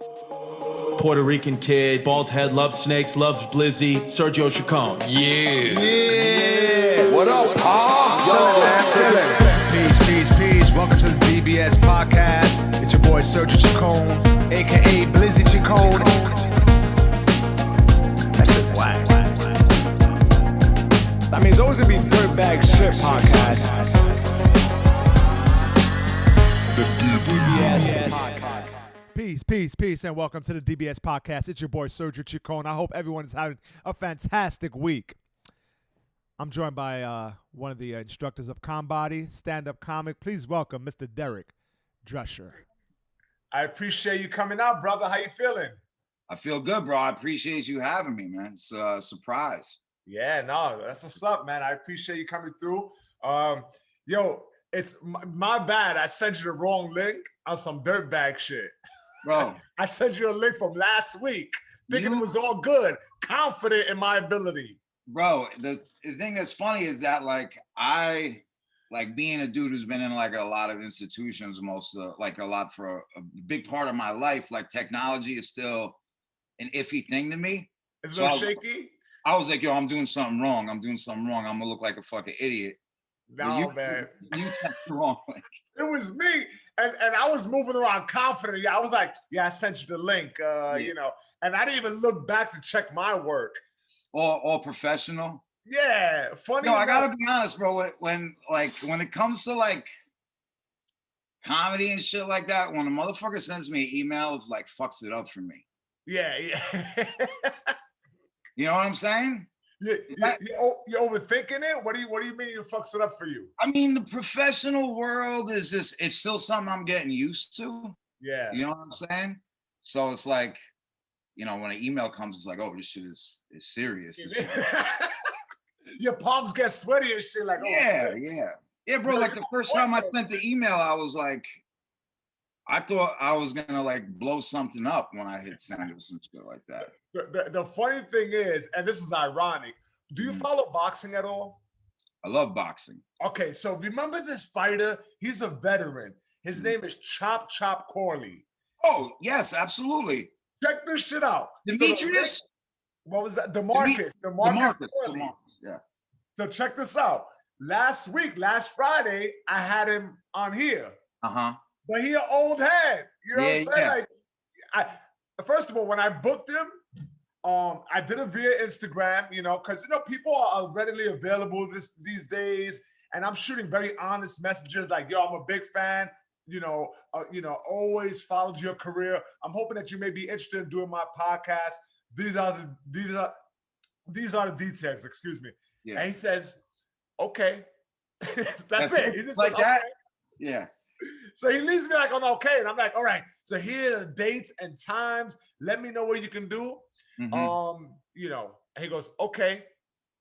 Puerto Rican kid, bald head, loves snakes, loves Blizzy, Sergio Chacon. Yeah. What up, Pa? Peace. Welcome to the DBS podcast. It's your boy Sergio Chacon, aka Blizzy Chacon. That shit whack. I mean, it's always gonna be dirtbag shit podcast. The DBS podcast. Peace, and welcome to the DBS podcast. It's your boy Sergio Chacon. I hope everyone is having a fantastic week. I'm joined by one of the instructors of Combody, stand-up comic. Please welcome Mr. Derek Drescher. I appreciate you coming out, brother. How you feeling? I feel good, bro. I appreciate you having me, man. It's a surprise. Yeah, no, that's what's up, man. I appreciate you coming through. Yo, it's my bad. I sent you the wrong link on some dirtbag shit. Bro. I sent you a link from last week, thinking it was all good, confident in my ability. Bro, the thing that's funny is that I being a dude who's been in like a lot of institutions, for a big part of my life, like technology is still an iffy thing to me. It's a little shaky. I was like, yo, I'm doing something wrong. I'm gonna look like a fucking idiot. No, man. You said wrong. It was me. And I was moving around confidently. I was like, yeah, I sent you the link, you know, and I didn't even look back to check my work. All professional. Yeah, funny. No, I gotta be honest, bro. When it comes to like comedy and shit like that, when a motherfucker sends me an email, it like fucks it up for me. Yeah. You know what I'm saying? You're overthinking it? What do you mean it fucks it up for you? I mean, the professional world is just, it's still something I'm getting used to. Yeah. You know what I'm saying? So it's like, you know, when an email comes, it's like, oh, this shit is serious. Your palms get sweaty and shit. Like, oh, yeah, bro. Like the first time I sent the email, I was like, I thought I was gonna like blow something up when I hit send or some shit like that. The funny thing is, and this is ironic, do you follow boxing at all? I love boxing. Okay, so remember this fighter? He's a veteran. His name is Chop Corley. Oh, yes, absolutely. Check this shit out. Demetrius? So, what was that? DeMarcus Corley. Yeah. So check this out. Last Friday, I had him on here. Uh-huh. But he an old head. You know what I'm saying? Yeah. Like, first of all, when I booked him, I did it via Instagram, you know, because people are readily available these days, and I'm shooting very honest messages like, "Yo, I'm a big fan. Always followed your career. I'm hoping that you may be interested in doing my podcast. These are the details." Excuse me. Yeah. And he says, "Okay." That's it. He just like said, that. Okay. Yeah. So he leaves me like on okay, and I'm like, all right. So here are the dates and times. Let me know what you can do. Mm-hmm. And he goes, okay.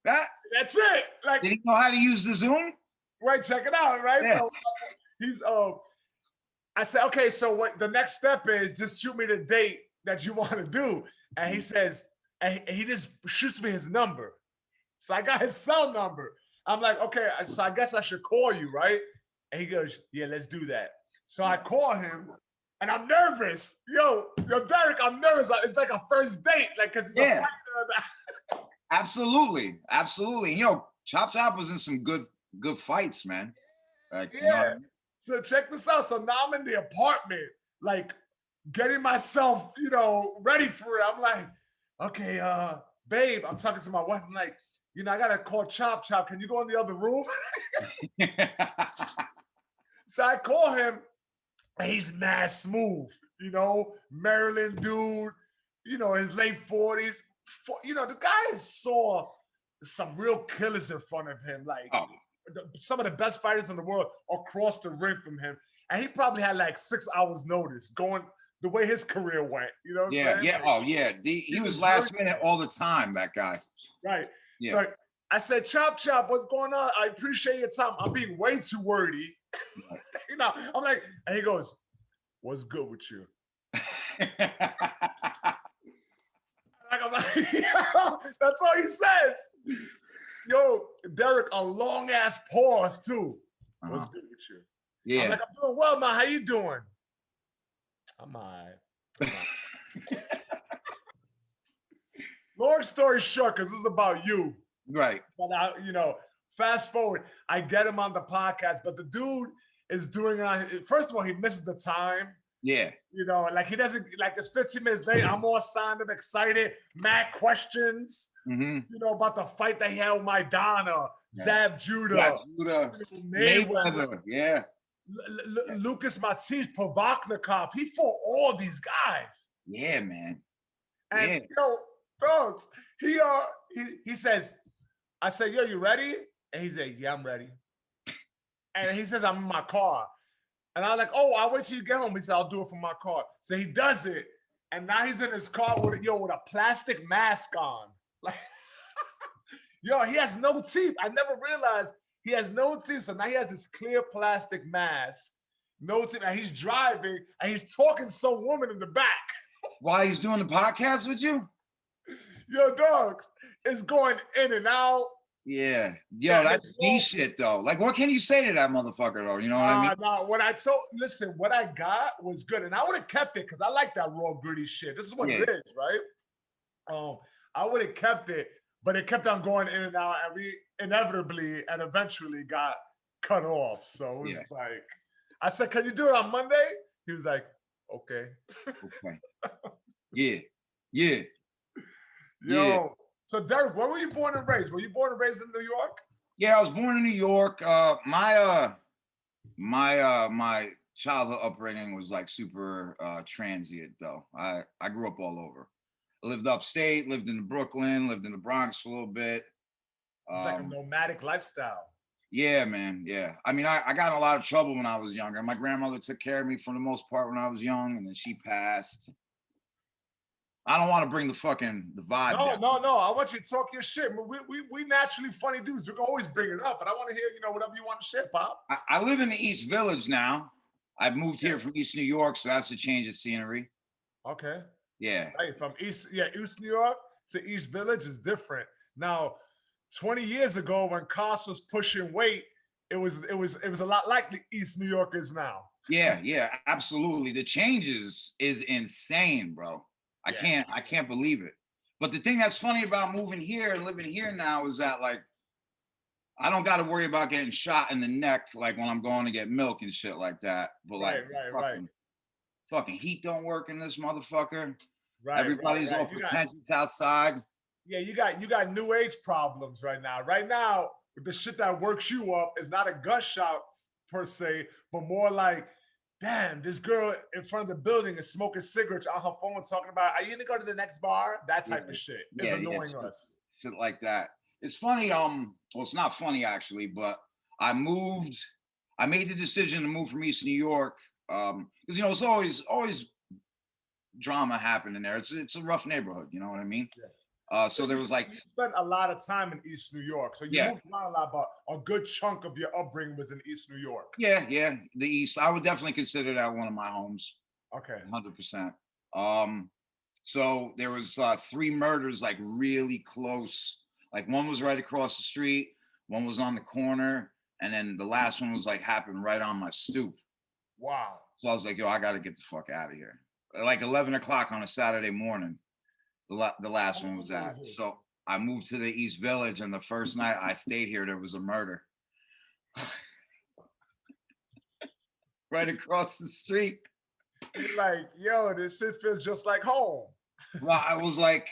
That's it. Like, did he know how to use the Zoom? Right, check it out. Right. Yeah. So I said, okay. So what the next step is? Just shoot me the date that you want to do. And he says, and he just shoots me his number. So I got his cell number. I'm like, okay. So I guess I should call you, right? And he goes, yeah, let's do that. So I call him, and I'm nervous. Yo, Derek, I'm nervous. It's like a first date, like, cause it's a fight. Absolutely. Chop was in some good fights, man. Like, yeah. You know what I mean? So check this out. So now I'm in the apartment, like getting myself, ready for it. I'm like, okay, babe, I'm talking to my wife. I'm like, I gotta call Chop. Can you go in the other room? So I call him, and he's mad smooth, Maryland dude, his late 40s. The guy saw some real killers in front of him, like some of the best fighters in the world across the ring from him. And he probably had like 6 hours notice going the way his career went. You know what I'm saying? Yeah. Oh, yeah. He was last minute all the time, that guy. Right. Yeah. So I said, Chop, what's going on? I appreciate your time. I'm being way too wordy. I'm like, and he goes, what's good with you? I'm like, that's all he says. Yo, Derek, a long ass pause too. What's good with you? Yeah. I'm like, I'm doing well, man. How you doing? I'm all right. Long story short, because this is about you. Right. But fast forward, I get him on the podcast, but the dude is doing it. First of all, he misses the time. Yeah. Like he doesn't, like it's 15 minutes late. I'm all signed up, excited, mad questions, about the fight that he had with Maidana, Zab Judah, Mayweather. Yeah. Lucas Matis, Pavaknikov. He fought all these guys. Yeah, man. And dogs, he says, I said, yo, you ready? And he said, yeah, I'm ready. And he says, I'm in my car. And I was like, oh, I'll wait till you get home. He said, I'll do it from my car. So he does it. And now he's in his car with a plastic mask on. Like, he has no teeth. I never realized he has no teeth. So now he has this clear plastic mask, no teeth. And he's driving and he's talking to some woman in the back. While he's doing the podcast with you? Yo, dogs, it's going in and out. Yeah. Yo, that's D shit though. Like, what can you say to that motherfucker though? You know what I mean? No, what I got was good. And I would have kept it because I like that raw, gritty shit. This is what it is, right? I would have kept it, but it kept on going in and out, and we inevitably and eventually got cut off. So it was like, I said, can you do it on Monday? He was like, okay. Okay. Yeah. Yo, so Derek, where were you born and raised? Were you born and raised in New York? Yeah, I was born in New York. My childhood upbringing was like super transient though. I grew up all over. I lived upstate, lived in Brooklyn, lived in the Bronx for a little bit. It's like a nomadic lifestyle. Yeah, man. Yeah. I mean, I got in a lot of trouble when I was younger. My grandmother took care of me for the most part when I was young, and then she passed. I don't want to bring the vibe down. No. I want you to talk your shit. We naturally funny dudes. We can always bring it up, but I want to hear, whatever you want to share, Pop. I live in the East Village now. I've moved here from East New York, so that's a change of scenery. Okay. Yeah. Right, from East New York to East Village is different. Now, 20 years ago, when Koss was pushing weight, it was a lot like the East New York is now. Yeah, absolutely. The changes is insane, bro. I can't believe it. But the thing that's funny about moving here and living here now is that like I don't got to worry about getting shot in the neck like when I'm going to get milk and shit like that. But like fucking heat don't work in this motherfucker. Right. Everybody's off repentance outside. Yeah, you got new age problems right now. Right now, the shit that works you up is not a gut shot per se, but more like, damn, this girl in front of the building is smoking cigarettes on her phone talking about, are you gonna go to the next bar? That type of shit is annoying us. Shit like that. It's funny, well, it's not funny actually, but I made the decision to move from East New York. Because it's always drama happening there. It's a rough neighborhood, you know what I mean? Yeah. So there was like, you spent a lot of time in East New York, so you moved around a lot, but a good chunk of your upbringing was in East New York. Yeah, the East. I would definitely consider that one of my homes. Okay, 100%. So there was 3 murders like really close. Like one was right across the street, one was on the corner, and then the last one was like happened right on my stoop. Wow. So I was like, yo, I got to get the fuck out of here. Like 11 o'clock on a Saturday morning. The last one was that. So I moved to the East Village, and the first night I stayed here, there was a murder. Right across the street. You're like, yo, this shit feels just like home. Well, I was like,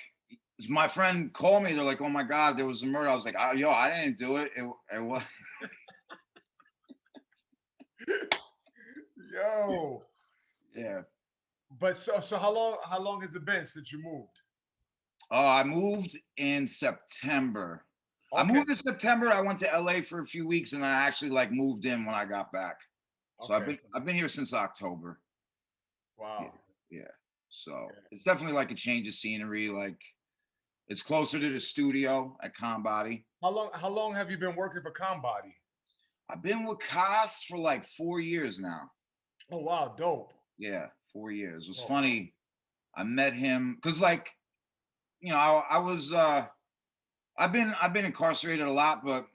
my friend called me. They're like, oh my God, there was a murder. I was like, yo, I didn't do it. It was. Yo. Yeah. But so how long has it been since you moved? I moved in September. Okay. I moved in September. I went to LA for a few weeks, and I actually like moved in when I got back. So I've been here since October. Wow. Yeah. So it's definitely like a change of scenery. Like it's closer to the studio at Combody. How long have you been working for Combody? I've been with Koss for like 4 years now. Oh wow, dope. Yeah, 4 years. It was funny. I met him because like, I was I've been incarcerated a lot, but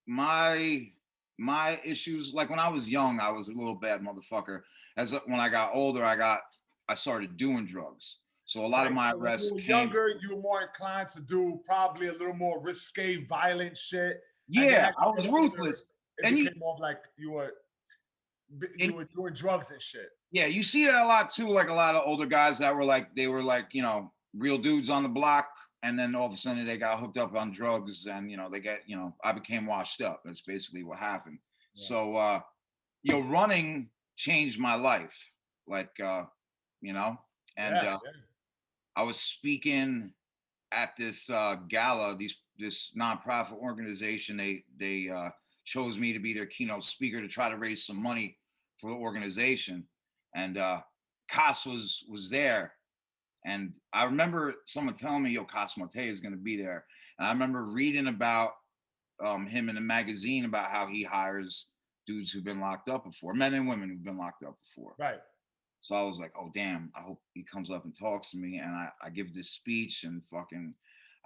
my issues, like when I was young, I was a little bad motherfucker. When I got older, I got I started doing drugs. So a lot of my So when arrests you were came. younger, you were more inclined to do probably a little more risque, violent shit. And then Yeah, as I you was get older, ruthless. it And became more like you were doing drugs and shit. yeah, you see that a lot too. Like a lot of older guys that were like, they were like, you know, real dudes on the block. And then all of a sudden they got hooked up on drugs and, you know, they get, you know, I became washed up. That's basically what happened. Yeah. So, you know, running changed my life. Like, you know, and I was speaking at this gala, this nonprofit organization. They chose me to be their keynote speaker to try to raise some money for the organization. And Cas was there. And I remember someone telling me, yo, Cas Morte is going to be there. And I remember reading about him in a magazine about how he hires dudes who've been locked up before, men and women who've been locked up before. Right. So I was like, oh, damn, I hope he comes up and talks to me. And I give this speech and fucking,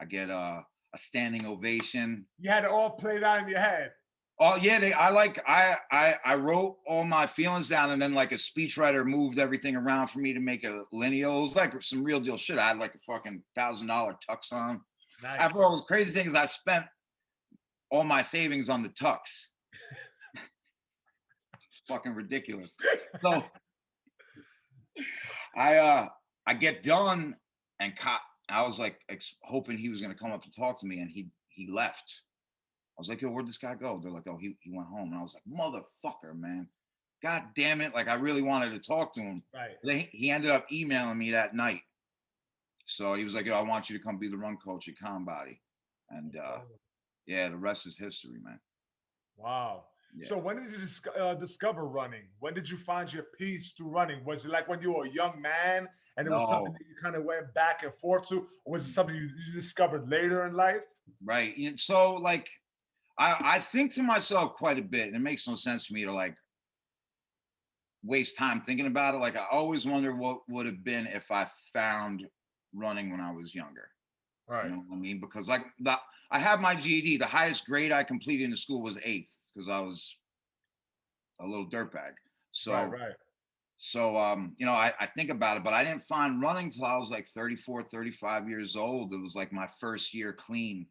I get a standing ovation. You had it all played out in your head. Oh yeah, I wrote all my feelings down, and then like a speechwriter moved everything around for me to make a lineal. It was like some real deal shit. I had like a fucking $1,000 tux on. Nice. After all, the crazy thing is I spent all my savings on the tux. It's fucking ridiculous. So I get done, and I was like hoping he was gonna come up to talk to me, and he left. I was like, yo, where'd this guy go? They're like, oh, he went home. And I was like, motherfucker, man. God damn it. Like, I really wanted to talk to him. Right. He ended up emailing me that night. So he was like, yo, I want you to come be the run coach at Combody. And yeah, the rest is history, man. Wow. Yeah. So when did you discover running? When did you find your peace through running? Was it like when you were a young man and it was something that you kind of went back and forth to? Or was it something you discovered later in life? Right. So like, I think to myself quite a bit, and it makes no sense for me to like waste time thinking about it. Like I always wonder what would have been if I found running when I was younger. Right. You know what I mean? Because like I have my GED. The highest grade I completed in the school was 8th because I was a little dirtbag. So right. So you know, I think about it, but I didn't find running till I was like 34, 35 years old. It was like my first year clean.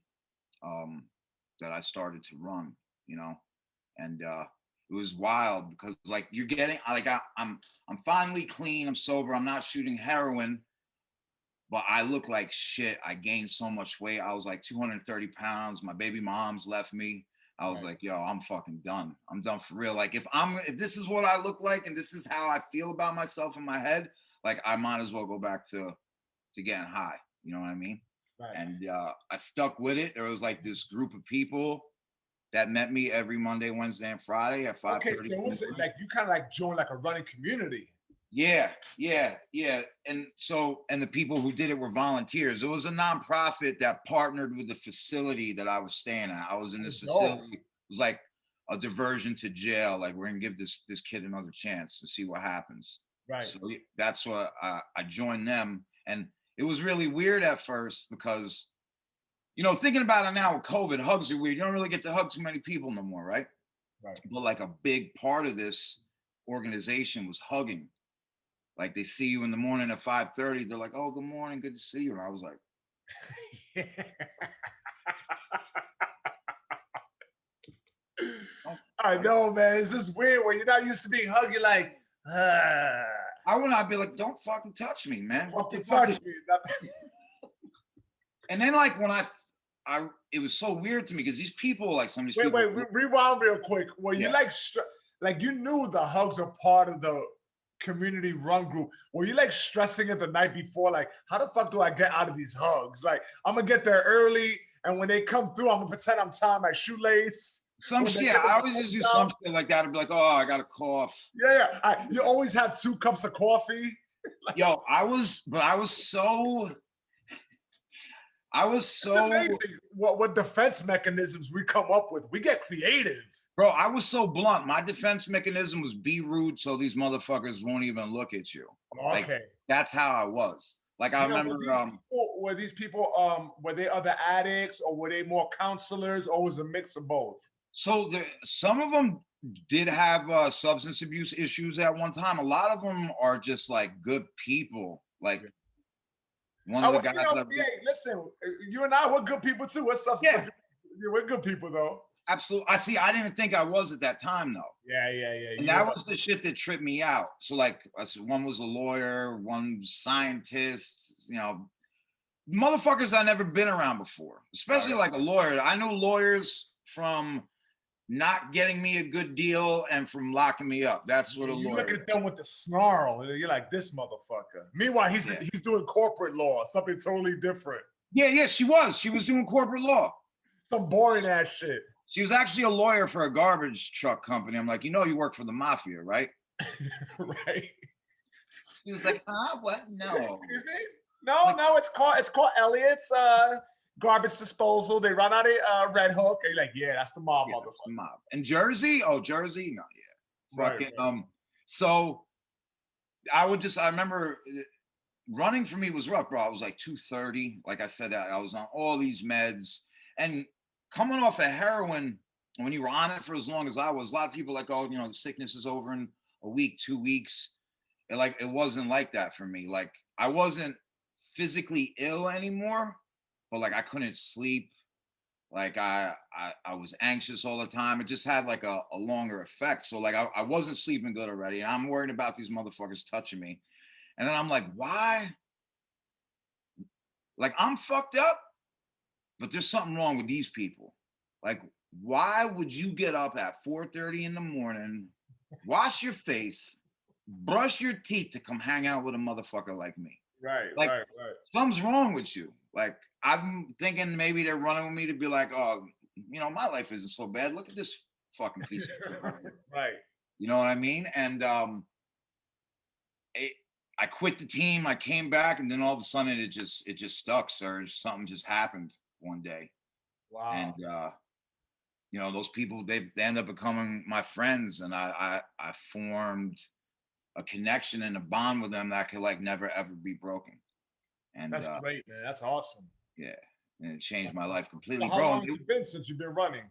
That I started to run, you know, and it was wild because like you're getting like I'm finally clean, I'm sober, I'm not shooting heroin, but I look like shit. I gained so much weight. I was like 230 pounds. My baby moms left me. I was like, yo, I'm fucking done. I'm done for real. Like if this is what I look like and this is how I feel about myself in my head, like I might as well go back to getting high. You know what I mean? Right. And I stuck with it. There was like this group of people that met me every Monday, Wednesday, and Friday at 5:30. Okay, so it was like you kind of like joined like a running community. Yeah. And the people who did it were volunteers. It was a nonprofit that partnered with the facility that I was staying at. I was in this facility. It was like a diversion to jail. Like we're gonna give this kid another chance to see what happens. Right. So that's what I joined them. And it was really weird at first because, you know, thinking about it now with COVID, hugs are weird. You don't really get to hug too many people no more, right? Right. But like a big part of this organization was Hugging. Like they see you in the morning at 5:30, they're like, oh, good morning, good to see you. And I was like, I know, man. It's just weird when you're not used to being hugged. You're like, I would not be like, don't fucking touch me, man. Fucking touch me. And then like when I it was so weird to me because these people, like some of these people. Wait, rewind real quick. Well, you like you knew the hugs are part of the community run group. Were you like stressing it the night before? Like, how the fuck do I get out of these hugs? Like, I'm gonna get there early, and when they come through, I'm gonna pretend I'm tying my shoelace. Some shit. Yeah, I always just do some shit like that and be like, oh, I got a cough. Yeah. You always have 2 cups of coffee. Yo, I was so it's amazing what defense mechanisms we come up with. We get creative. Bro, I was so blunt. My defense mechanism was be rude so these motherfuckers won't even look at you. Okay. Like, that's how I was. Like I remember were these people were they other addicts or were they more counselors or was it a mix of both? So some of them did have substance abuse issues at one time. A lot of them are just like good people. Like one of the guys. Listen, you and I, we're good people too. We're substance abuse. We're good people though. Absolutely. I didn't think I was at that time though. Yeah. And that was the shit that tripped me out. So like, one was a lawyer, one scientist. You know, motherfuckers I never been around before. Especially like a lawyer. I know lawyers from not getting me a good deal and from locking me up. That's what a lawyer. You look at them with the snarl, and you're like, this motherfucker. Meanwhile, he's doing corporate law, something totally different. Yeah, she was doing corporate law. Some boring ass shit. She was actually a lawyer for a garbage truck company. I'm like, you you work for the mafia, right? Right. She was like, what? No. Excuse me? No, it's called Elliot's garbage disposal. They run out of Red Hook. And you're like, yeah, that's the mob, motherfucker. That's the mob. And Jersey? Oh, Jersey? No, yeah. Fucking so I remember running for me was rough, bro. I was like 230. Like I said, I was on all these meds. And coming off of heroin, when you were on it for as long as I was, a lot of people like, oh, the sickness is over in a week, 2 weeks. It wasn't like that for me. Like I wasn't physically ill anymore, but like I couldn't sleep. Like I was anxious all the time. It just had like a longer effect. So like I wasn't sleeping good already. And I'm worried about these motherfuckers touching me. And then I'm like, why? Like I'm fucked up, but there's something wrong with these people. Like, why would you get up at 4:30 in the morning, wash your face, brush your teeth to come hang out with a motherfucker like me? Right, like, right. Something's wrong with you. Like, I'm thinking maybe they're running with me to be like, oh, my life isn't so bad. Look at this fucking piece of shit. Right. You know what I mean? And I quit the team. I came back, and then all of a sudden it just stuck, Serge. Something just happened one day. Wow. And those people, they end up becoming my friends, and I formed a connection and a bond with them that could like never ever be broken. And that's great, man. That's awesome. Yeah, and it changed my life completely. So how long have you been since you've been running?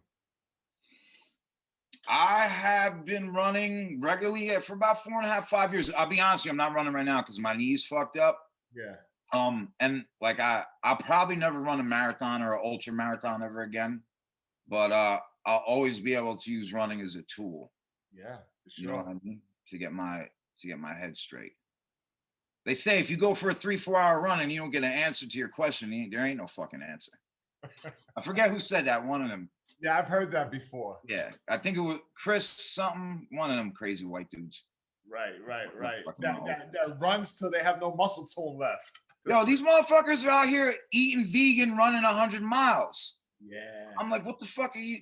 I have been running regularly for about 4.5, 5 years. I'll be honest with you, I'm not running right now because my knee's fucked up. Yeah. And like I'll probably never run a marathon or an ultra marathon ever again, but I'll always be able to use running as a tool. Yeah, for sure. You know what I mean? To get my head straight. They say if you go for a 3-4 hour run and you don't get an answer to your question, there ain't no fucking answer. I forget who said that. One of them. Yeah, I've heard that before. Yeah, I think it was Chris something. One of them crazy white dudes. Right. That runs till they have no muscle tone left. Yo, these motherfuckers are out here eating vegan, running 100 miles. Yeah. I'm like, what the fuck are you?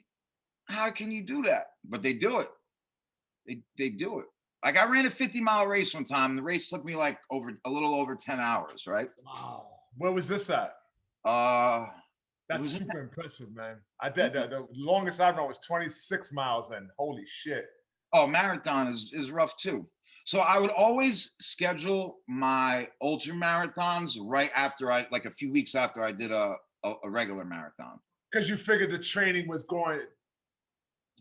How can you do that? But they do it. They do it. Like I ran a 50-mile race one time. And the race took me like a little over 10 hours, right? Wow. Where was this at? That's super impressive, man. I did the longest I've run was 26 miles, and holy shit. Oh, marathon is rough too. So I would always schedule my ultra marathons right after like a few weeks after I did a regular marathon. Because you figured the training was going.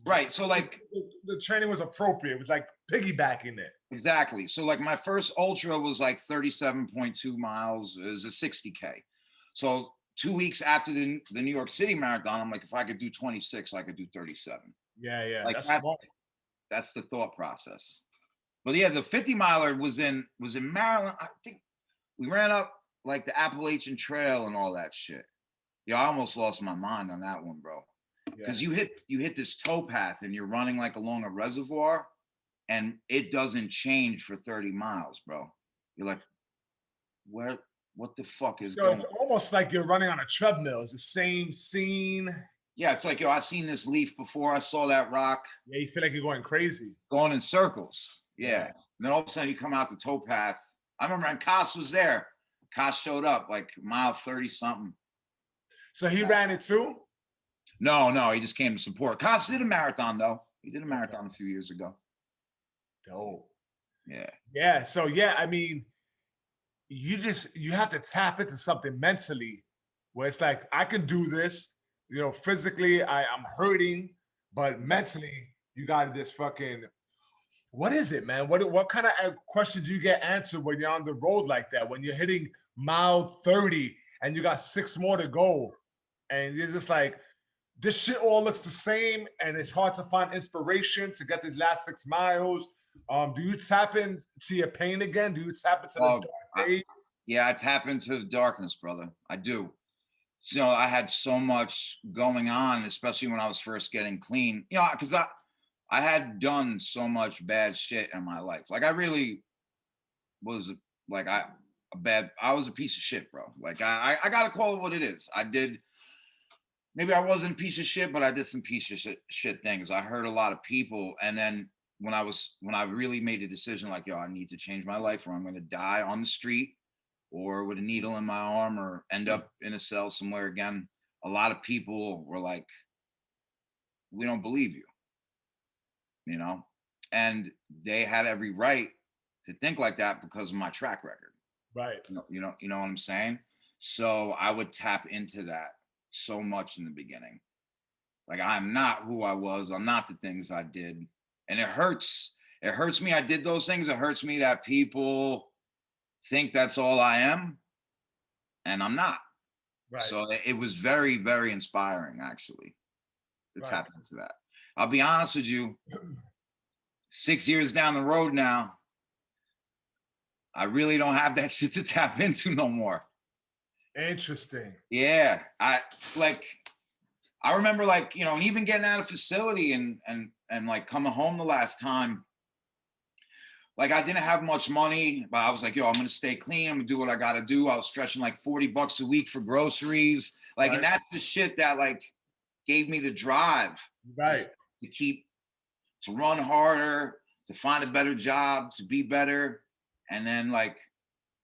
Right. So like the training was appropriate. It was like piggybacking it. Exactly. So like my first ultra was like 37.2 miles. It was a 60K. So 2 weeks after the New York City marathon, I'm like, if I could do 26, I could do 37. Yeah. Like that's the thought process. But yeah, the 50-miler was in Maryland. I think we ran up like the Appalachian Trail and all that shit. Yeah, I almost lost my mind on that one, bro. Because you hit this towpath and you're running like along a reservoir, and it doesn't change for 30 miles, bro. You're like, what the fuck is going on? It's almost like you're running on a treadmill. It's the same scene. Yeah, it's like, I've seen this leaf before. I saw that rock. Yeah, you feel like you're going crazy. Going in circles. Yeah. And then all of a sudden you come out the towpath. I remember when Koss was there. Koss showed up like mile 30 something. So he ran it too? No, he just came to support. Koss did a marathon though. He did a marathon a few years ago. Dope. Yeah. Yeah. So yeah, I mean, you have to tap into something mentally where it's like, I can do this. Physically I'm hurting, but mentally you got this fucking, what is it, man? What kind of questions do you get answered when you're on the road like that? When you're hitting mile 30 and you got 6 more to go, and you're just like, this shit all looks the same, and it's hard to find inspiration to get these last 6 miles. Do you tap into your pain again? Do you tap into the dark days? Yeah, I tap into the darkness, brother. I do. So I had so much going on, especially when I was first getting clean. You know, because I had done so much bad shit in my life. Like I really was like I was a piece of shit, bro. Like I gotta call it what it is. I did. Maybe I wasn't a piece of shit, but I did some piece of shit things. I hurt a lot of people, and then when I really made a decision, like, yo, I need to change my life, or I'm gonna die on the street, or with a needle in my arm, or end up in a cell somewhere again. A lot of people were like, we don't believe you, you know, and they had every right to think like that because of my track record. Right. You know what I'm saying? So I would tap into that so much in the beginning. Like, I'm not who I was. I'm not the things I did. And it hurts. It hurts me. I did those things. It hurts me that people think that's all I am, and I'm not. Right. So it was very, very inspiring, actually, to tap into that. I'll be honest with you, 6 years down the road now, I really don't have that shit to tap into no more. Interesting. Yeah. I remember, like, you know, and even getting out of facility and like coming home the last time, like I didn't have much money, but I was like, yo, I'm gonna stay clean. I'm gonna do what I gotta do. I was stretching like $40 a week for groceries. Like, and that's the shit that like gave me the drive. Right. To run harder, to find a better job, to be better. And then like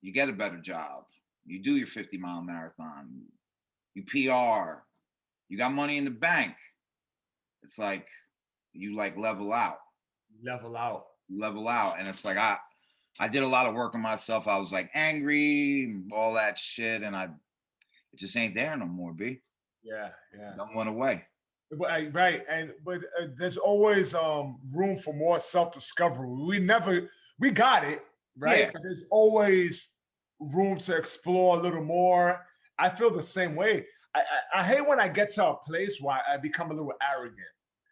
you get a better job. You do your 50-mile marathon. You PR. You got money in the bank. It's like you like level out. Level out. Level out. And it's like I did a lot of work on myself. I was like angry, all that shit, and it just ain't there no more, B. Yeah. Don't went away. Right. But there's always room for more self-discovery. We got it, right? Yeah. But there's always room to explore a little more. I feel the same way. I hate when I get to a place where I become a little arrogant.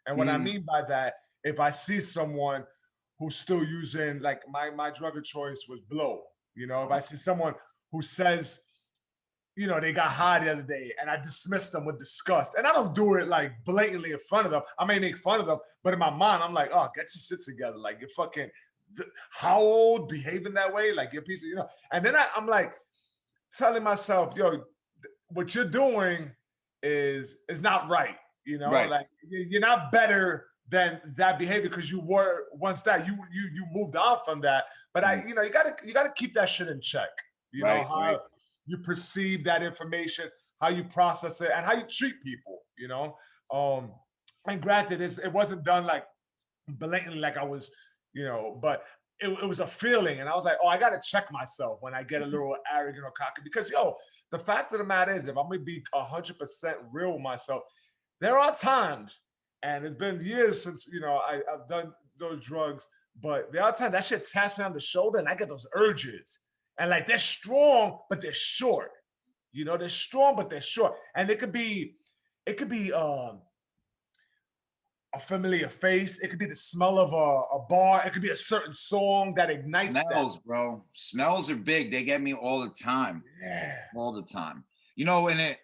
And what I mean by that, if I see someone who's still using, like my drug of choice was blow, you know, if I see someone who says, you know, they got high the other day, and I dismiss them with disgust. And I don't do it like blatantly in front of them. I may make fun of them, but in my mind, I'm like, oh, get your shit together. Like, you're fucking, how old, behaving that way? Like, you're a piece of, you know. And then I'm like telling myself, yo, what you're doing is not right. You know, like you're not better than that behavior because you were once that. You moved on from that. But you know, you gotta keep that shit in check. You know how you perceive that information, how you process it, and how you treat people, you know. And granted, it wasn't done like blatantly, like I was, you know, but it was a feeling, and I was like, oh, I gotta check myself when I get a little arrogant or cocky, because yo, the fact of the matter is, if I'm gonna be 100% real with myself, there are times, and it's been years since, you know, I've done those drugs, but there are times that shit taps me on the shoulder, and I get those urges. And like, they're strong, but they're short. You know, they're strong, but they're short. And it could be a familiar face. It could be the smell of a bar. It could be a certain song that ignites Smells, that. bro. Smells are big. They get me all the time. Yeah. All the time. You know, and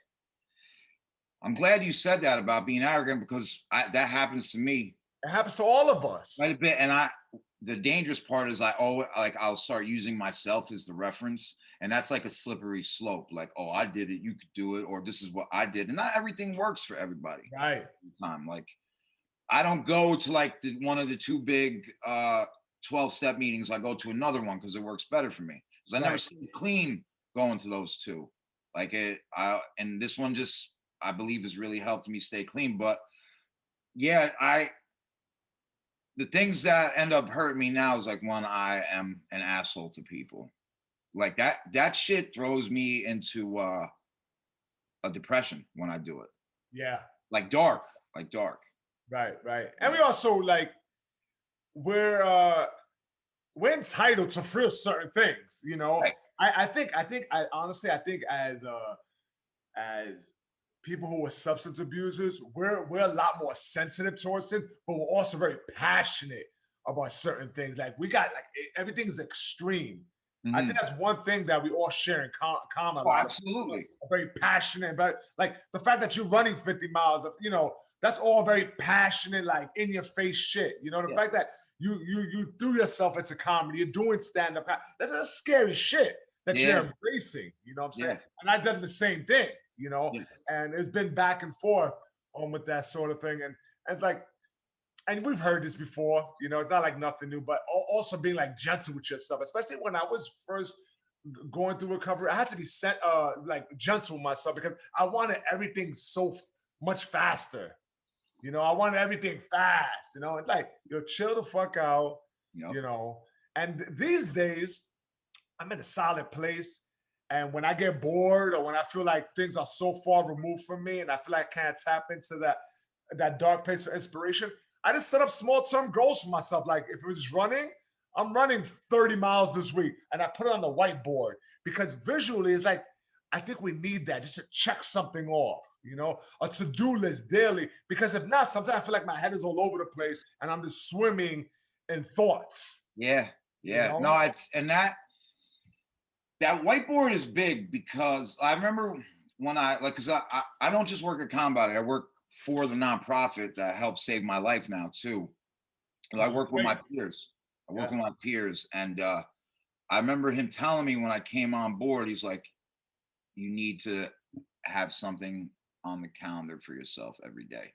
I'm glad you said that about being arrogant, because that happens to me. It happens to all of us. Quite a bit. And the dangerous part is I'll start using myself as the reference, and that's like a slippery slope. Like, oh, I did it, you could do it, or this is what I did. And not everything works for everybody. Right. All the time. Like, I don't go to like one of the two big 12-step meetings. I go to another one because it works better for me. Because I never see it clean going to those two. Like and this one just, I believe, has really helped me stay clean. But yeah, the things that end up hurting me now is like when I am an asshole to people. Like that shit throws me into a depression when I do it. Yeah. Like dark. Right. And we also like we're entitled to feel certain things, you know. Right. I think honestly I think as people who are substance abusers, we're a lot more sensitive towards things, but we're also very passionate about certain things. Like we got like everything is extreme. I think that's one thing that we all share in common. Oh, absolutely. Very passionate about like the fact that you're running 50 miles of, you know, that's all very passionate, like in your face shit. You know, the fact that you threw yourself into comedy, you're doing stand-up, that's a scary shit that you're embracing. You know what I'm saying? And I've done the same thing, you know, and it's been back and forth with that sort of thing. And like, and we've heard this before, you know, it's not like nothing new, but also being like gentle with yourself, especially when I was first going through recovery. I had to be like gentle with myself because I wanted everything so much faster. You know, I wanted everything fast. You know, it's like, yo, chill the fuck out. You know, and these days I'm in a solid place. And when I get bored or when I feel like things are so far removed from me and I feel like I can't tap into that dark place for inspiration, I just set up small-term goals for myself. Like if it was running, I'm running 30 miles this week and I put it on the whiteboard because visually it's like, I think we need that just to check something off, you know, a to-do list daily. Because if not, sometimes I feel like my head is all over the place and I'm just swimming in thoughts. Yeah. You know? No, and that whiteboard is big because I remember when because I don't just work at Combat, I work for the nonprofit that helps save my life now too. I work with my peers. And I remember him telling me when I came on board, he's like, you need to have something on the calendar for yourself every day,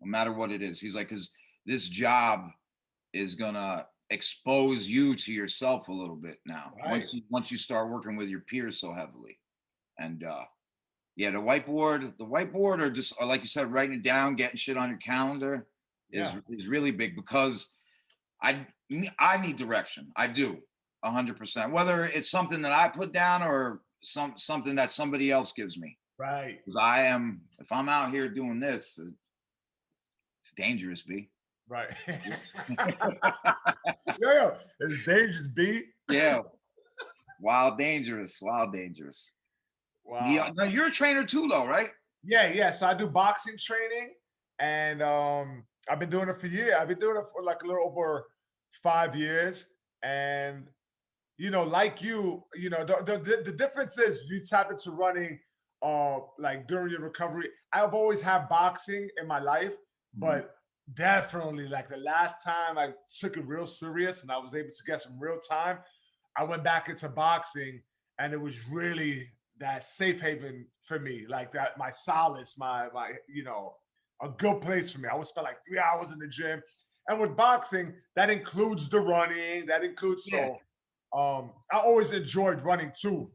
no matter what it is. He's like, because this job is gonna expose you to yourself a little bit now. Right. Once you start working with your peers so heavily. And the whiteboard or just like you said, writing it down, getting shit on your calendar is really big because I need direction. I do 100%, whether it's something that I put down or something that somebody else gives me. Right. Because if I'm out here doing this, it's dangerous, B. Right. Yeah, it's dangerous, B. Yeah. Wild dangerous. Wow. Now you're a trainer too, though, right? Yeah. So I do boxing training, and I've been doing it for years. I've been doing it for like a little over 5 years, and you know, like you know, the difference is you tap into running, like during your recovery. I've always had boxing in my life, but definitely like the last time I took it real serious and I was able to get some real time, I went back into boxing, and it was really that safe haven for me, like that, my solace, my you know, a good place for me. I would spend like 3 hours in the gym, and with boxing, that includes the running, that includes I always enjoyed running too.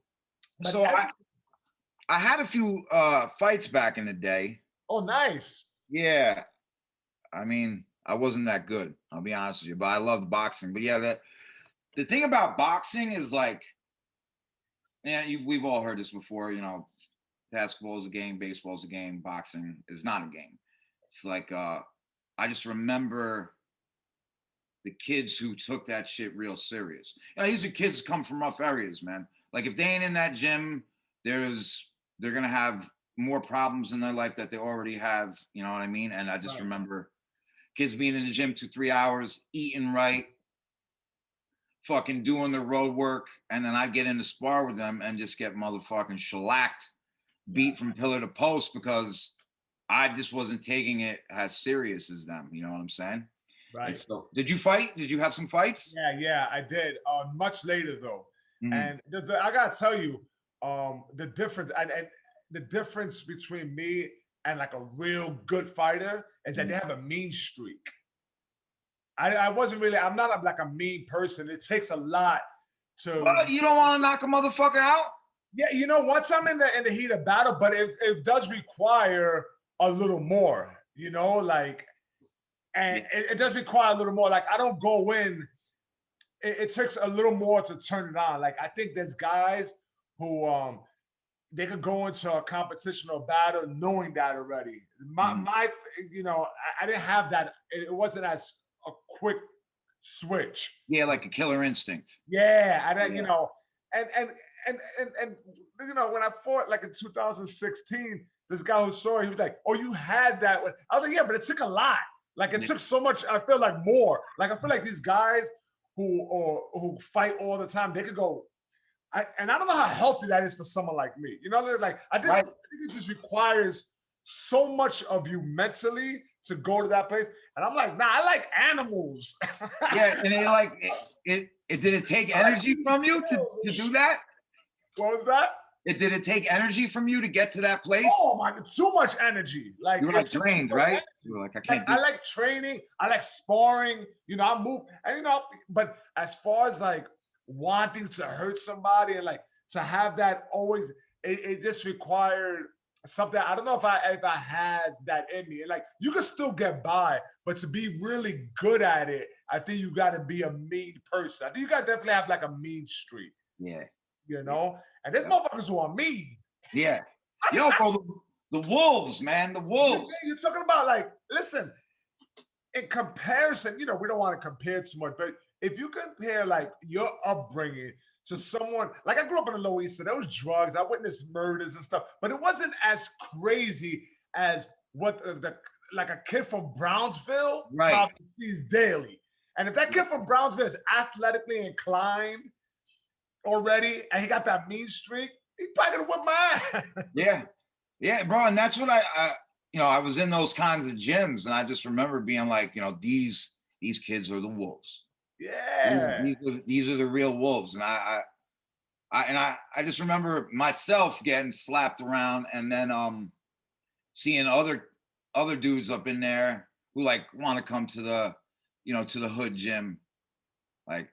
But so I had a few fights back in the day. Oh, nice. Yeah. I mean, I wasn't that good, I'll be honest with you, but I loved boxing. But yeah, the thing about boxing is like, we've all heard this before, you know, basketball is a game, baseball is a game, boxing is not a game. It's like, I just remember the kids who took that shit real serious. You know, these are kids come from rough areas, man. Like if they ain't in that gym, they're gonna have more problems in their life that they already have. You know what I mean? And I just remember kids being in the gym 2-3 hours, eating right, fucking doing the road work, and then I'd get in the spar with them and just get motherfucking shellacked, beat from pillar to post because I just wasn't taking it as serious as them. You know what I'm saying? Right. So, did you fight? Did you have some fights? Yeah, I did. Much later though, and I gotta tell you, the difference and the difference between me and like a real good fighter is that they have a mean streak. I'm not like a mean person. It takes a lot to. Well, you don't want to knock a motherfucker out? Yeah, you know, once I'm in the heat of battle, but it does require a little more, you know, like. And it does require a little more. Like I don't go in. It takes a little more to turn it on. Like I think there's guys who they could go into a competition or battle knowing that already. My you know, I didn't have that. It wasn't as a quick switch. Yeah, like a killer instinct. Yeah, I don't, you know, and you know, when I fought like in 2016, this guy who saw it, he was like, "Oh, you had that." I was like, "Yeah, but it took a lot. Like it took so much. I feel like more. Like I feel like these guys who fight all the time, they could go." And I don't know how healthy that is for someone like me. You know, like I think it just requires so much of you mentally to go to that place. And I'm like, nah, I like animals. Yeah, and it did it take energy from you to do that? What was that? Did it take energy from you to get to that place? Oh my God, too much energy. Like you were like drained, right? You were like, I can't. I like training. I like sparring. You know, I move, and you know, but as far as like wanting to hurt somebody and like to have that always, it just required something. I don't know if I had that in me. And like you can still get by, but to be really good at it, I think you got to be a mean person. I think you got to definitely have like a mean streak. Yeah. You know, and there's motherfuckers who are mean. Yeah. Yo, bro, the wolves, man, the wolves. You're talking about like, listen, in comparison, you know, we don't want to compare too much, but if you compare like your upbringing to someone, like I grew up in the Lower East Side, there was drugs, I witnessed murders and stuff, but it wasn't as crazy as what like a kid from Brownsville probably sees daily. And if that kid from Brownsville is athletically inclined already and he got that mean streak, he's probably gonna whip my ass. Yeah, bro. And that's what I you know, I was in those kinds of gyms and I just remember being like, you know, these kids are the wolves. Yeah. These are the real wolves. And I just remember myself getting slapped around and then seeing other dudes up in there who like want to come to the, you know, to the hood gym. Like,